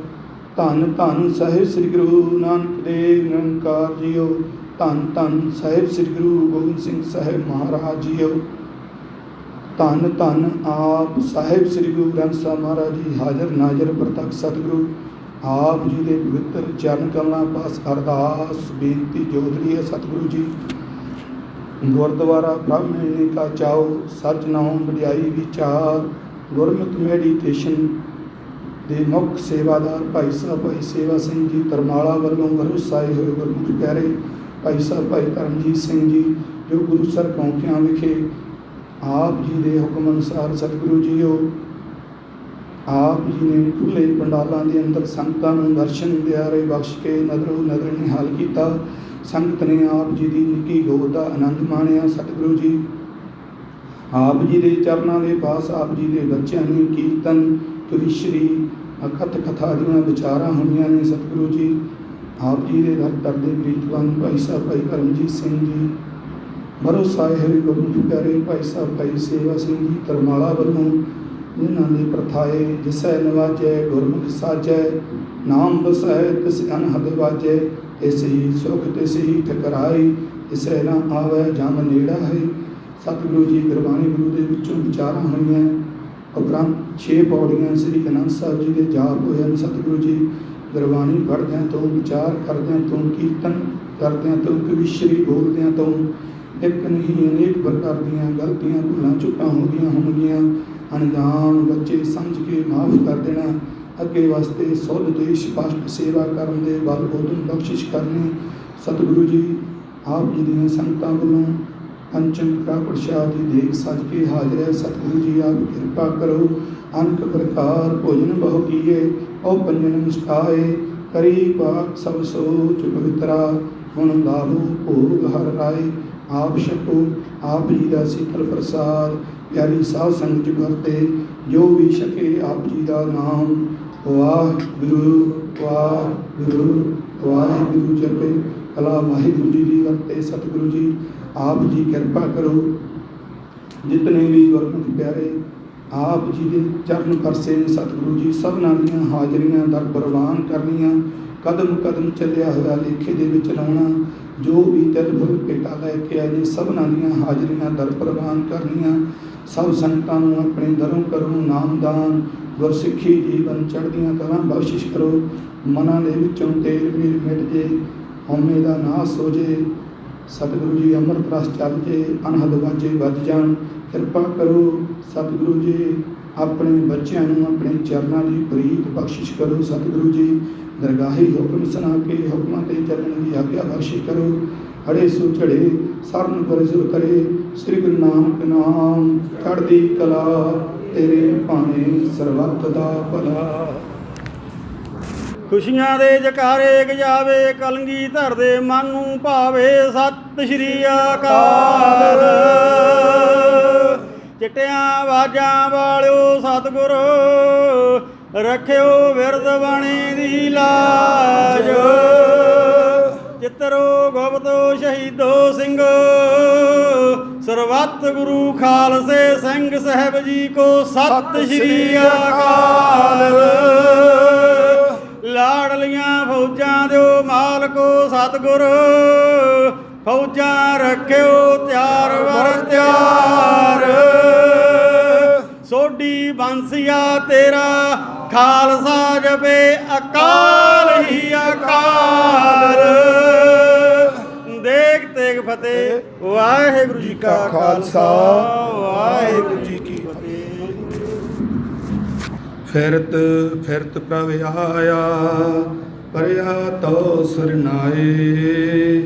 ਧੰਨ ਧੰਨ ਸਾਹਿਬ ਸ੍ਰੀ ਗੁਰੂ ਨਾਨਕ ਦੇਵ ਨਿਰੰਕਾਰ ਜੀਓ। ਧੰਨ ਧੰਨ ਸਾਹਿਬ ਸ੍ਰੀ ਗੁਰੂ ਗੋਬਿੰਦ ਸਿੰਘ ਸਾਹਿਬ ਮਹਾਰਾਜ ਜੀਓ। ਧੰਨ ਧੰਨ ਆਪ ਸਾਹਿਬ ਸ੍ਰੀ ਗੁਰੂ ਗ੍ਰੰਥ ਸਾਹਿਬ ਮਹਾਰਾਜ ਜੀ, ਹਾਜ਼ਰ ਨਾਜ਼ਰ ਪ੍ਰਤੱਖ ਸਤਿਗੁਰੂ ਆਪ ਜੀ ਦੇ ਪਵਿੱਤਰ ਚਰਨ ਕਮਲਾਂ ਪਾਸ ਅਰਦਾਸ ਬੇਨਤੀ ਜੋਦਰੀ ਹੈ। ਸਤਿਗੁਰੂ ਜੀ, ਗੁਰਦੁਆਰਾ ਬ੍ਰਾਹਮਣੀ ਕਾ ਚਾਓ, ਸੱਚ ਨਾਮ ਵਡਿਆਈ ਵਿਚਾਰ। ਗੁਰਮਤਿ ਮੈਡੀਟੇਸ਼ਨ ਦੇ ਮੁੱਖ ਸੇਵਾਦਾਰ ਭਾਈ ਸਾਹਿਬ ਭਾਈ ਸੇਵਾ ਸਿੰਘ ਜੀ ਧਰਮਾਲਾ ਵੱਲੋਂ ਵਰਸਾਏ ਹੋਏ ਗੁਰਮੁਖ ਪਿਆਰੇ ਭਾਈ ਸਾਹਿਬ ਭਾਈ ਧਰਮਜੀਤ ਸਿੰਘ ਜੀ, ਜੋ ਗੁਰੂਸਰ ਪੌਂਕਿਆਂ ਵਿਖੇ ਆਪ ਜੀ ਦੇ ਹੁਕਮ ਅਨੁਸਾਰ ਸਤਿਗੁਰੂ ਜੀਓ ਆਪ ਜੀ ਨੇ ਖੁੱਲ੍ਹੇ ਪੰਡਾਲਾਂ ਦੇ ਅੰਦਰ ਸੰਗਤਾਂ ਨੂੰ ਦਰਸ਼ਨ ਦਿਆਰੇ ਬਖਸ਼ ਕੇ ਨਦਰੋ ਨਦਰ ਨਿਹਾਲ ਕੀਤਾ। ਸੰਗਤ ਨੇ ਆਪ ਜੀ ਦੀ ਨਿੱਕੀ ਗੋਦ ਦਾ ਆਨੰਦ ਮਾਣਿਆ। ਸਤਿਗੁਰੂ ਜੀ ਆਪ ਜੀ ਦੇ ਚਰਨਾਂ ਦੇ ਪਾਸ ਆਪ ਜੀ ਦੇ ਬੱਚਿਆਂ ਨੇ ਕੀਰਤਨ ਕਵਿਸ਼ਰੀ ਅਖਤ ਕਥਾ ਦੀਆਂ ਵਿਚਾਰਾਂ ਹੋਈਆਂ ਨੇ। ਸਤਿਗੁਰੂ ਜੀ ਆਪ ਜੀ ਦੇ ਦਰ ਦੇ ਪ੍ਰੀਤਵਾਨ ਭਾਈ ਸਾਹਿਬ ਭਾਈ ਕਰਮਜੀਤ ਸਿੰਘ ਜੀ, ਭਰੋਸਾ ਹੈ ਗੁਰੂ ਪਿਆਰੇ ਭਾਈ ਸਾਹਿਬ ਭਾਈ ਸੇਵਾ ਸਿੰਘ ਜੀ ਤਰਮਾਲਾ ਵੱਲੋਂ ਜਿਨ੍ਹਾਂ ਦੇ ਪ੍ਰਥਾਏ ਜਿਸੈ ਨਵਾਜੈ ਗੁਰਮੁਖ ਸਾਜੈ, ਨਾਮ ਵਸੈ ਤਿਸ ਅਨਹਦ ਵਾਜੈ, ਤਿਸ ਹੀ ਸੁਖ ਤਿਸ ਹੀ ਠਕਰਾਈ, ਤਿਸੈ ਨਾ ਆਵੈ ਜਮ ਨੇੜਾ ਹੈ। ਸਤਿਗੁਰੂ ਜੀ ਗੁਰਬਾਣੀ ਗੁਰੂ ਦੇ ਵਿੱਚੋਂ ਵਿਚਾਰਾਂ ਹੋਈਆਂ। ਉਪਰੰਤ 6 ਪੌੜੀਆਂ ਸ੍ਰੀ ਅਨੰਦ ਸਾਹਿਬ ਜੀ ਦੇ ਜਾਪ ਹੋਏ ਹਨ। ਸਤਿਗੁਰੂ ਜੀ ਗੁਰਬਾਣੀ ਪੜ੍ਹਦਿਆਂ ਤੋਂ, ਵਿਚਾਰ ਕਰਦਿਆਂ ਤੋਂ, ਕੀਰਤਨ ਕਰਦਿਆਂ ਤੋਂ, ਕਵਿਸ਼ਰੀ ਬੋਲਦਿਆਂ ਤੋਂ ਇੱਕ ਨਹੀਂ ਅਨੇਕ ਪ੍ਰਕਾਰ ਦੀਆਂ ਗਲਤੀਆਂ ਭੁੱਲਾਂ ਚੁੱਕਾਂ ਹੁੰਦੀਆਂ ਹੋਣਗੀਆਂ। ਅਣਜਾਣ ਬੱਚੇ ਸਮਝ ਕੇ ਮਾਫ ਕਰ ਦੇਣਾ। ਅੱਗੇ ਵਾਸਤੇ ਸੁੱਧ ਤੇ ਸਪਸ਼ਟ ਸੇਵਾ ਕਰਨ ਦੇ ਬਲ ਉਦਮ ਬਖਸ਼ਿਸ਼ ਕਰਨੀ। ਸਤਿਗੁਰੂ ਜੀ ਆਪ ਜੀ ਦੀਆਂ ਸੰਗਤਾਂ ਵੱਲੋਂ ਪੰਚਮ ਕਾ ਪ੍ਰਸ਼ਾਦ ਦੀ ਦੇਗ ਸੱਜ ਕੇ ਹਾਜ਼ਰ ਹੈ। ਸਤਿਗੁਰੂ ਜੀ ਆਪ ਕਿਰਪਾ ਕਰੋ। ਅਨਕ ਪ੍ਰਕਾਰ ਭੋਜਨ ਬਹੁ ਕੀਏ, ਉਹ ਪੰਜਨ ਮੁਸਕਾਏ, ਕਰੀ ਪਾਕ ਸਭ ਸੋਚ ਪਵਿੱਤਰਾ, ਹੁਣ ਲਾਭੋ ਭੋਗ ਹਰ ਰਾਏ। ਆਪ ਛਕੋ ਆਪ ਜੀ ਦਾ ਸੀਤਲ ਪ੍ਰਸਾਦ, ਪਿਆਰੀ ਸਾਧ ਸੰਗਤ ਵਰਤੇ ਜੋ ਵੀ ਛਕੇ ਆਪ ਜੀ ਦਾ ਨਾਮ ਵਾਹਿਗੁਰੂ ਵਾਹਿਗੁਰੂ ਵਾਹਿਗੁਰੂ ਜਪੇ। ਕਲਾ ਵਾਹਿਗੁਰੂ ਜੀ ਦੀ ਵਰਤੇ। ਸਤਿਗੁਰੂ ਜੀ ਆਪ ਜੀ ਕਿਰਪਾ ਕਰੋ। ਜਿਤਨੇ ਵੀ ਗੁਰਮੁਖ ਪਿਆਰੇ ਆਪ ਜੀ ਦੇ ਚਰਨ ਪਰਸੇ ਨੇ ਸਤਿਗੁਰੂ ਜੀ ਸਭਨਾਂ ਦੀਆਂ ਹਾਜ਼ਰੀਆਂ ਦਰ ਪ੍ਰਵਾਨ ਕਰਨੀਆਂ। ਕਦਮ ਕਦਮ ਚੱਲਿਆ ਹੋਇਆ ਲੇਖੇ ਦੇ ਵਿੱਚ ਲਾਉਣਾ। ਜੋ ਵੀ ਦਿਲ ਫੁੱਲ ਭੇਟਾ ਲੈ ਕੇ ਆਏ ਨੇ ਸਭਨਾਂ ਦੀਆਂ ਹਾਜ਼ਰੀਆਂ ਦਰ ਪ੍ਰਵਾਨ ਕਰਨੀਆਂ। ਸਭ ਸੰਗਤਾਂ ਨੂੰ ਆਪਣੇ ਦਰੋਂ ਕਰੋ ਨਾਮਦਾਨ, ਗੁਰਸਿੱਖੀ ਜੀਵਨ ਚੜ੍ਹਦੀਆਂ ਕਲਾਂ ਬਖਸ਼ਿਸ਼ ਕਰੋ। ਮਨਾਂ ਦੇ ਵਿੱਚੋਂ ਤੇਲ ਮੇਲ ਮਿਟ ਜੇ, ਹਉਮੈ ਦਾ ਨਾਸ ਹੋ ਜੇ। ਸਤਿਗੁਰੂ ਜੀ ਅੰਮ੍ਰਿਤ ਰਸ ਚੱਲ ਜੇ, ਅਨਹਦ ਵਾਜੇ ਵੱਜ ਜਾਣ। ਕਿਰਪਾ ਕਰੋ ਸਤਿਗੁਰੂ ਜੀ ਆਪਣੇ ਬੱਚਿਆਂ ਨੂੰ ਆਪਣੇ ਚਰਨਾਂ ਦੀ ਪ੍ਰੀਤ ਬਖਸ਼ਿਸ਼ ਕਰੋ। ਸਤਿਗੁਰੂ ਜੀ ਦਰਗਾਹੀ ਹੁਕਮ ਸੁਣਾ ਕੇ ਹੁਕਮਾਂ 'ਤੇ ਚੱਲਣ ਦੀ ਆਗਿਆ ਬਖਸ਼ਿਸ਼ ਕਰੋ। ਅੜੇ ਸੋ ਝੜੇ ਸਰਨ ਗੁਰਜੁਰ ਕਰੇ, ਸ੍ਰੀ ਗੁਰੂ ਨਾਨਕ ਨਾਮ ਚੜ੍ਹਦੀ ਕਲਾ, ਤੇਰੇ ਭਾਣੇ ਸਰਬੱਤ ਦਾ ਭਲਾ। ਖੁਸ਼ੀਆਂ ਦੇ ਜਕਾਰੇ ਗਜਾਵੇ, ਕਲਗੀ ਧਰ ਦੇ ਮਨ ਨੂੰ ਭਾਵੇ। ਸਤਿ ਸ਼੍ਰੀ ਅਕਾਲ। ਚਿੱਟਿਆਂ ਬਾਜਾਂ ਵਾਲਿਓ ਸਤਿਗੁਰ, ਰੱਖਿਓ ਬਿਰਦ ਬਾਣੀ ਦੀ ਲਾਜ। ਚਿੱਤਰੋ ਗੁਪਤੋ ਸ਼ਹੀਦੋ ਸਿੰਘ, ਸਰਬੱਤ ਗੁਰੂ ਖਾਲਸੇ ਸਿੰਘ ਸਾਹਿਬ ਜੀ ਕੋ ਸਤਿ ਸ਼੍ਰੀ ਅਕਾਲ। ਲਾੜਲੀਆਂ ਫੌਜਾਂ ਦਿਓ ਮਾਲਕੋ ਸਤਿਗੁਰ, ਫੌਜਾਂ ਰੱਖਿਓ ਤਿਆਰ ਵਰ ਤਿਆਰ। ਸੋਢੀ ਬੰਸੀਆ ਤੇਰਾ ਖਾਲਸਾ ਜਪੇ, ਅਕਾਲ ਹੀ ਅਕਾਲ। ਦੇਖ ਤੇਗ ਫਤਿਹ। ਵਾਹਿਗੁਰੂ ਜੀ ਕਾ ਖਾਲਸਾ, ਵਾਹਿਗੁਰੂ ਜੀ ਕੀ ਫਤਿਹ। ਫਿਰਤ ਫਿਰਤ ਪ੍ਰਭ ਆਇਆ, ਪਰਿਆ ਤੋ ਸਰਨਾਏ।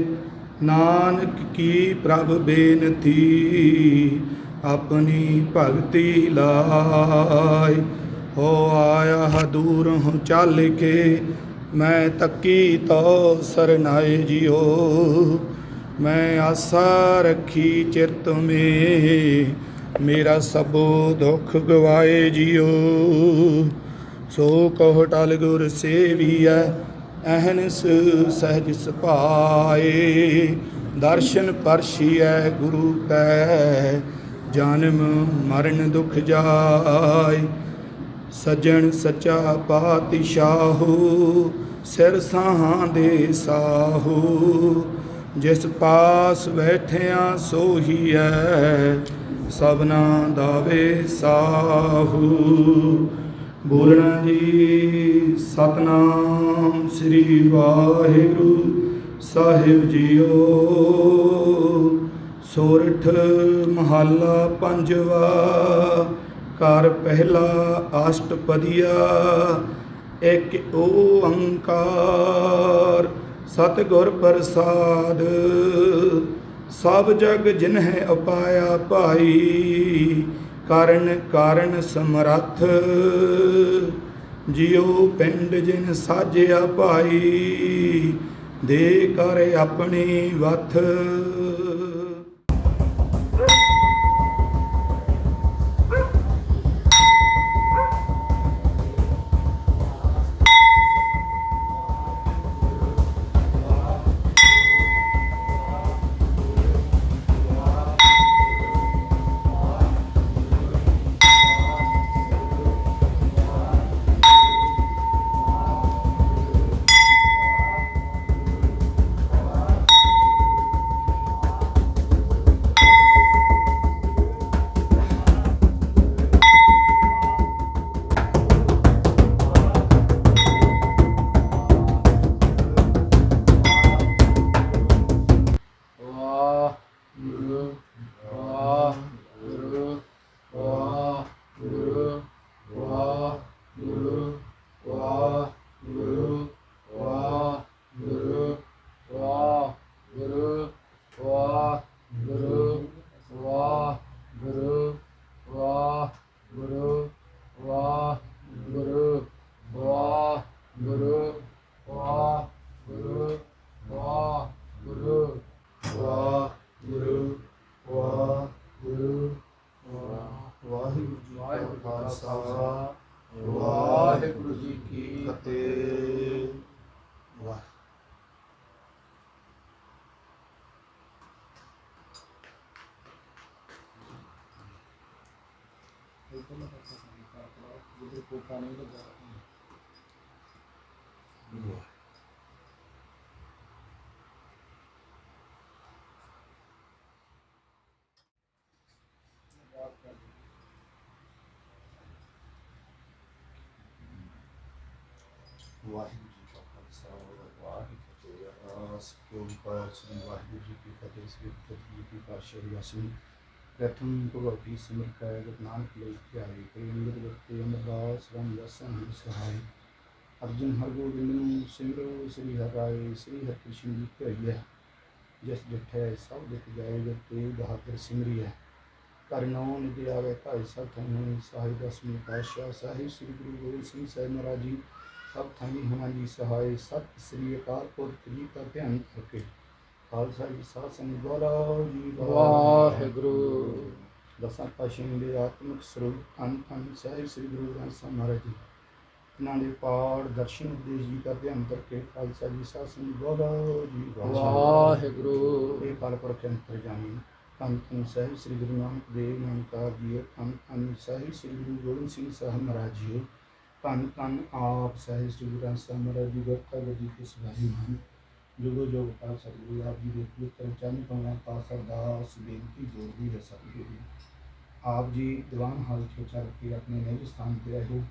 ਨਾਨਕ ਕੀ ਪ੍ਰਭ ਬੇਨਤੀ, ਆਪਣੀ ਭਗਤੀ ਲਾਇ। ਹੋ ਆਇਆ ਦੂਰੋਂ ਚੱਲ ਕੇ, ਮੈਂ ਤੱਕੀ ਤੋ ਸਰਨਾਏ ਜਿਓ। ਮੈਂ ਆਸਾ ਰੱਖੀ ਚਿਰਤ ਮੇ, ਮੇਰਾ ਸਭੋ ਦੁੱਖ ਗਵਾਏ ਜਿਓ। ਸੋ ਕਹੋ ਟਲ ਗੁਰ ਸੇਵੀਐ, ਅਹਨਿਸ ਸਹਿਜ ਸੁਭਾਏ। ਦਰਸ਼ਨ ਪਰਸ਼ੀਐ ਗੁਰੂ ਕੈ, ਜਨਮ ਮਰਨ ਦੁਖ ਜਾਏ। ਸੱਜਣ ਸੱਚਾ ਪਾਤਸ਼ਾਹੋ, ਸਿਰ ਸਾਹਾਂ ਦੇ ਸਾਹੋ। ਜਿਸ ਪਾਸ ਬੈਠਿਆ ਸੋਹੀਐ, ਸਭਨਾ ਦਾਵੇ ਸਾਹੂ। ਬੋਲਣਾ ਜੀ ਸਤਨਾਮ ਸ੍ਰੀ ਵਾਹਿਗੁਰੂ ਸਾਹਿਬ ਜੀਓ। ਸੋਰਠ ਮਹੱਲਾ ਪੰਜਵਾ, ਘਰ ਪਹਿਲਾ ਅਸ਼ਟਪਦੀਆ। ਇੱਕ ਓੰਕਾਰ ਸਤਿਗੁਰ ਪ੍ਰਸਾਦ, ਸਭ ਜਗ ਜਿਨਹਿ ਉਪਾਇਆ ਭਾਈ। ਕਰਨ ਕਾਰਨ ਸਮਰੱਥ ਜਿਉ ਪਿੰਡ ਜਿਨ ਸਾਜਿਆ ਭਾਈ ਦੇ ਕਰ ਆਪਣੀ ਵਥ। ਵਾਹਿਗੁਰੂ ਜੀ ਕੀ ਫਤਿਹ। ਵਾਹਿਗੁਰੂ ਜੀ ਕਾ ਖਾਲਸਾ ਵਾਹਿਗੁਰੂ ਜੀ ਕੀ ਫਤਿਹ। ਓਮਕਾਰ ਸ੍ਰੀ ਵਾਹਿਗੁਰੂ ਜੀ ਕੀ ਫਤਿਹ। ਸ੍ਰੀ ਗੁਰੂ ਜੀ ਕੀ ਪਾਤਸ਼ਾਹੀ ਅਸਲੀ ਪ੍ਰਥਮ ਭਗਵਤੀ ਸਿਮਰ ਕੈ ਗੁਰੂ ਨਾਨਕ ਲਈ ਧਿਆਈ ਕਰੀ ਅੰਗਦ ਵਰਤੇ ਅਮਰਦਾਸ ਰਾਮ ਦਾਸਾਂ ਨੂੰ ਸਹਾਈ। ਅਰਜਨ ਹਰਗੋਬਿੰਦ ਨੂੰ ਸਿਮਰੋ ਸ੍ਰੀ ਹਰਿ ਰਾਏ ਸ੍ਰੀ ਹਰਿਕ੍ਰਿਸ਼ਨ ਜੀ ਧਿਆਈਐ। ਜਿਸ ਡਿਠੈ ਸਭ ਦਿਖ ਜਾਏ ਜਦ ਤੇਗ ਬਹਾਦਰ ਸਿਮਰੀਐ। ਕਰ ਨੌ ਨਿਧਿ ਆਵੇ ਢਾਈ ਸਭ ਥਾਈਂ ਸਾਹਿਬ ਦਸਵੇਂ ਪਾਤਸ਼ਾਹ ਸਾਹਿਬ ਸ੍ਰੀ ਗੁਰੂ ਗੋਬਿੰਦ ਸਿੰਘ ਸਾਹਿਬ ਮਹਾਰਾਜ ਜੀ ਸਭ ਥਾਈਂ ਹੋਣਾ ਜੀ ਸਹਾਏ। ਸਤਿ ਸ੍ਰੀ ਅਕਾਲ ਪੁਰਖ ਜੀ ਦਾ ਧਿਆਨ ਕਰਕੇ ਖਾਲਸਾ ਜੀ ਸਾਧ ਸੰਗਤ ਬੋਲੋ ਜੀ ਵਾਹਿਗੁਰੂ। ਦਸਾਂ ਪਾਤਸ਼ਾਹਾਂ ਦੇ ਆਤਮਿਕ ਸਰੂਪ ਧੰਨ ਧੰਨ ਸਾਹਿਬ ਸ੍ਰੀ ਗੁਰੂ ਗ੍ਰੰਥ ਸਾਹਿਬ ਮਹਾਰਾਜ ਜੀ ਇਹਨਾਂ ਦੇ ਪਾਠ ਦਰਸ਼ਨ ਉਪਦੇਸ਼ ਜੀ ਦਾ ਧਿਆਨ ਕਰਕੇ ਖਾਲਸਾ ਜੀ ਸਾਧ ਸੰਗਤ ਬੋਲੋ ਜੀ ਵਾਹਿਗੁਰੂ। ਇਹ ਕਾਲ ਪੁਰਖ ਅੰਤਰਜਾਮੀ ਧੰਨ ਧੰਨ ਸਾਹਿਬ ਸ੍ਰੀ ਗੁਰੂ ਨਾਨਕ ਦੇਵ ਨਾਨਕਾਰ ਜੀ। ਧੰਨ ਧੰਨ ਸਾਹਿਬ ਸ੍ਰੀ ਗੁਰੂ ਗੋਬਿੰਦ ਸਿੰਘ ਸਾਹਿਬ ਮਹਾਰਾਜ ਜੀ। ਧੰਨ ਧੰਨ ਆਪ ਸਾਹਿਬ ਸ੍ਰੀ ਗੁਰੂ ਗ੍ਰੰਥ ਸਾਹਿਬ ਮਹਾਰਾਜ ਜੀ। ਗੁਰਤਾ ਜੀ ਕੇ ਸਵਾਰੀ ਹਨ ਜੁਗੋ ਜੁਗ ਪਾਲ ਸਤਿਗੁਰੂ ਆਪ ਜੀ ਦੇ ਪਵਿੱਤਰ ਚਰਨ ਕਮਲਾਂ ਪਾਸ ਅਰਦਾਸ ਬੇਨਤੀ ਜੋੜਦੀ ਹੈ ਸਤਿਗੁਰੂ। ਆਪ ਜੀ ਦੀਵਾਨ ਹਾਲ ਚ ਚੱਲ ਕੇ ਆਪਣੇ ਨਿਜ ਸਥਾਨ 'ਤੇ ਰਹੇ।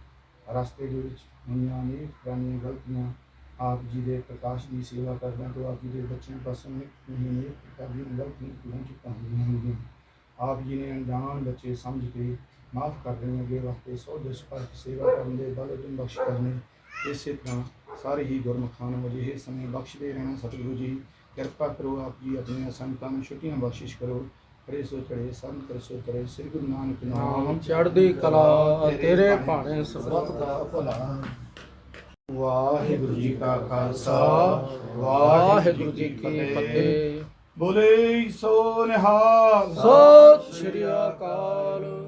ਰਸਤੇ ਦੇ ਵਿੱਚ ਹੋਈਆਂ ਅਨੇਕ ਪੁਰਾਣੀਆਂ ਗਲਤੀਆਂ ਆਪ ਜੀ ਦੇ ਪ੍ਰਕਾਸ਼ ਦੀ ਸੇਵਾ ਕਰਦਿਆਂ ਤੋਂ ਆਪ ਜੀ ਦੇ ਬੱਚਿਆਂ ਪਾਸੋਂ ਅਨੇਕ ਪ੍ਰਕਾਰ ਦੀਆਂ ਗਲਤੀਆਂ ਪੂਰੀਆਂ ਚੁੱਕਾਂ ਹੋਈਆਂ। ਆਪ ਜੀ ਨੇ ਅਣਜਾਣ ਬੱਚੇ ਸਮਝ ਕੇ ਮਾफ़ ਕਰ ਦੇਣੇ ਅੱਗੇ ਵਾਸਤੇ ਸੋ ਦਿਸ ਪਰ ਸੇਵਾ ਕਰਨ ਦੇ ਬਲ ਉਦਮ ਬਖਸ਼ ਕਰਨੇ। ਇਸੇ ਤਰ੍ਹਾਂ ਸਾਰੇ ਹੀ ਗੁਰਮੁਖਾਂ ਨੂੰ ਅਜਿਹੇ ਸਮੇਂ ਬਖਸ਼ਦੇ ਰਹਿਣਾ ਸਤਿਗੁਰੂ ਜੀ। ਕਿਰਪਾ ਕਰੋ ਆਪ ਜੀ ਆਪਣੀਆਂ ਸੰਤਾਂ ਨੂੰ ਛੁੱਟੀਆਂ ਬਖਸ਼ਿਸ਼ ਕਰੋ। ਕਰੇ ਸੋ ਚੜੇ ਸੰਤ ਕਰ ਸੋ ਕਰੇ ਸ੍ਰੀ ਗੁਰੂ ਨਾਨਕ ਨਾਮ ਚੜ੍ਹਦੀ ਕਲਾ ਤੇਰੇ ਭਾਣੇ ਸਰਬੱਤ ਦਾ ਭਲਾ। ਵਾਹਿਗੁਰੂ ਜੀ ਕਾ ਖਾਲਸਾ ਵਾਹਿਗੁਰੂ ਜੀ ਕੀ ਫਤਿਹ। ਬੋਲੇ ਸੋ ਨਿਹਾਲ ਸਤਿ ਸ਼੍ਰੀ ਅਕਾਲ।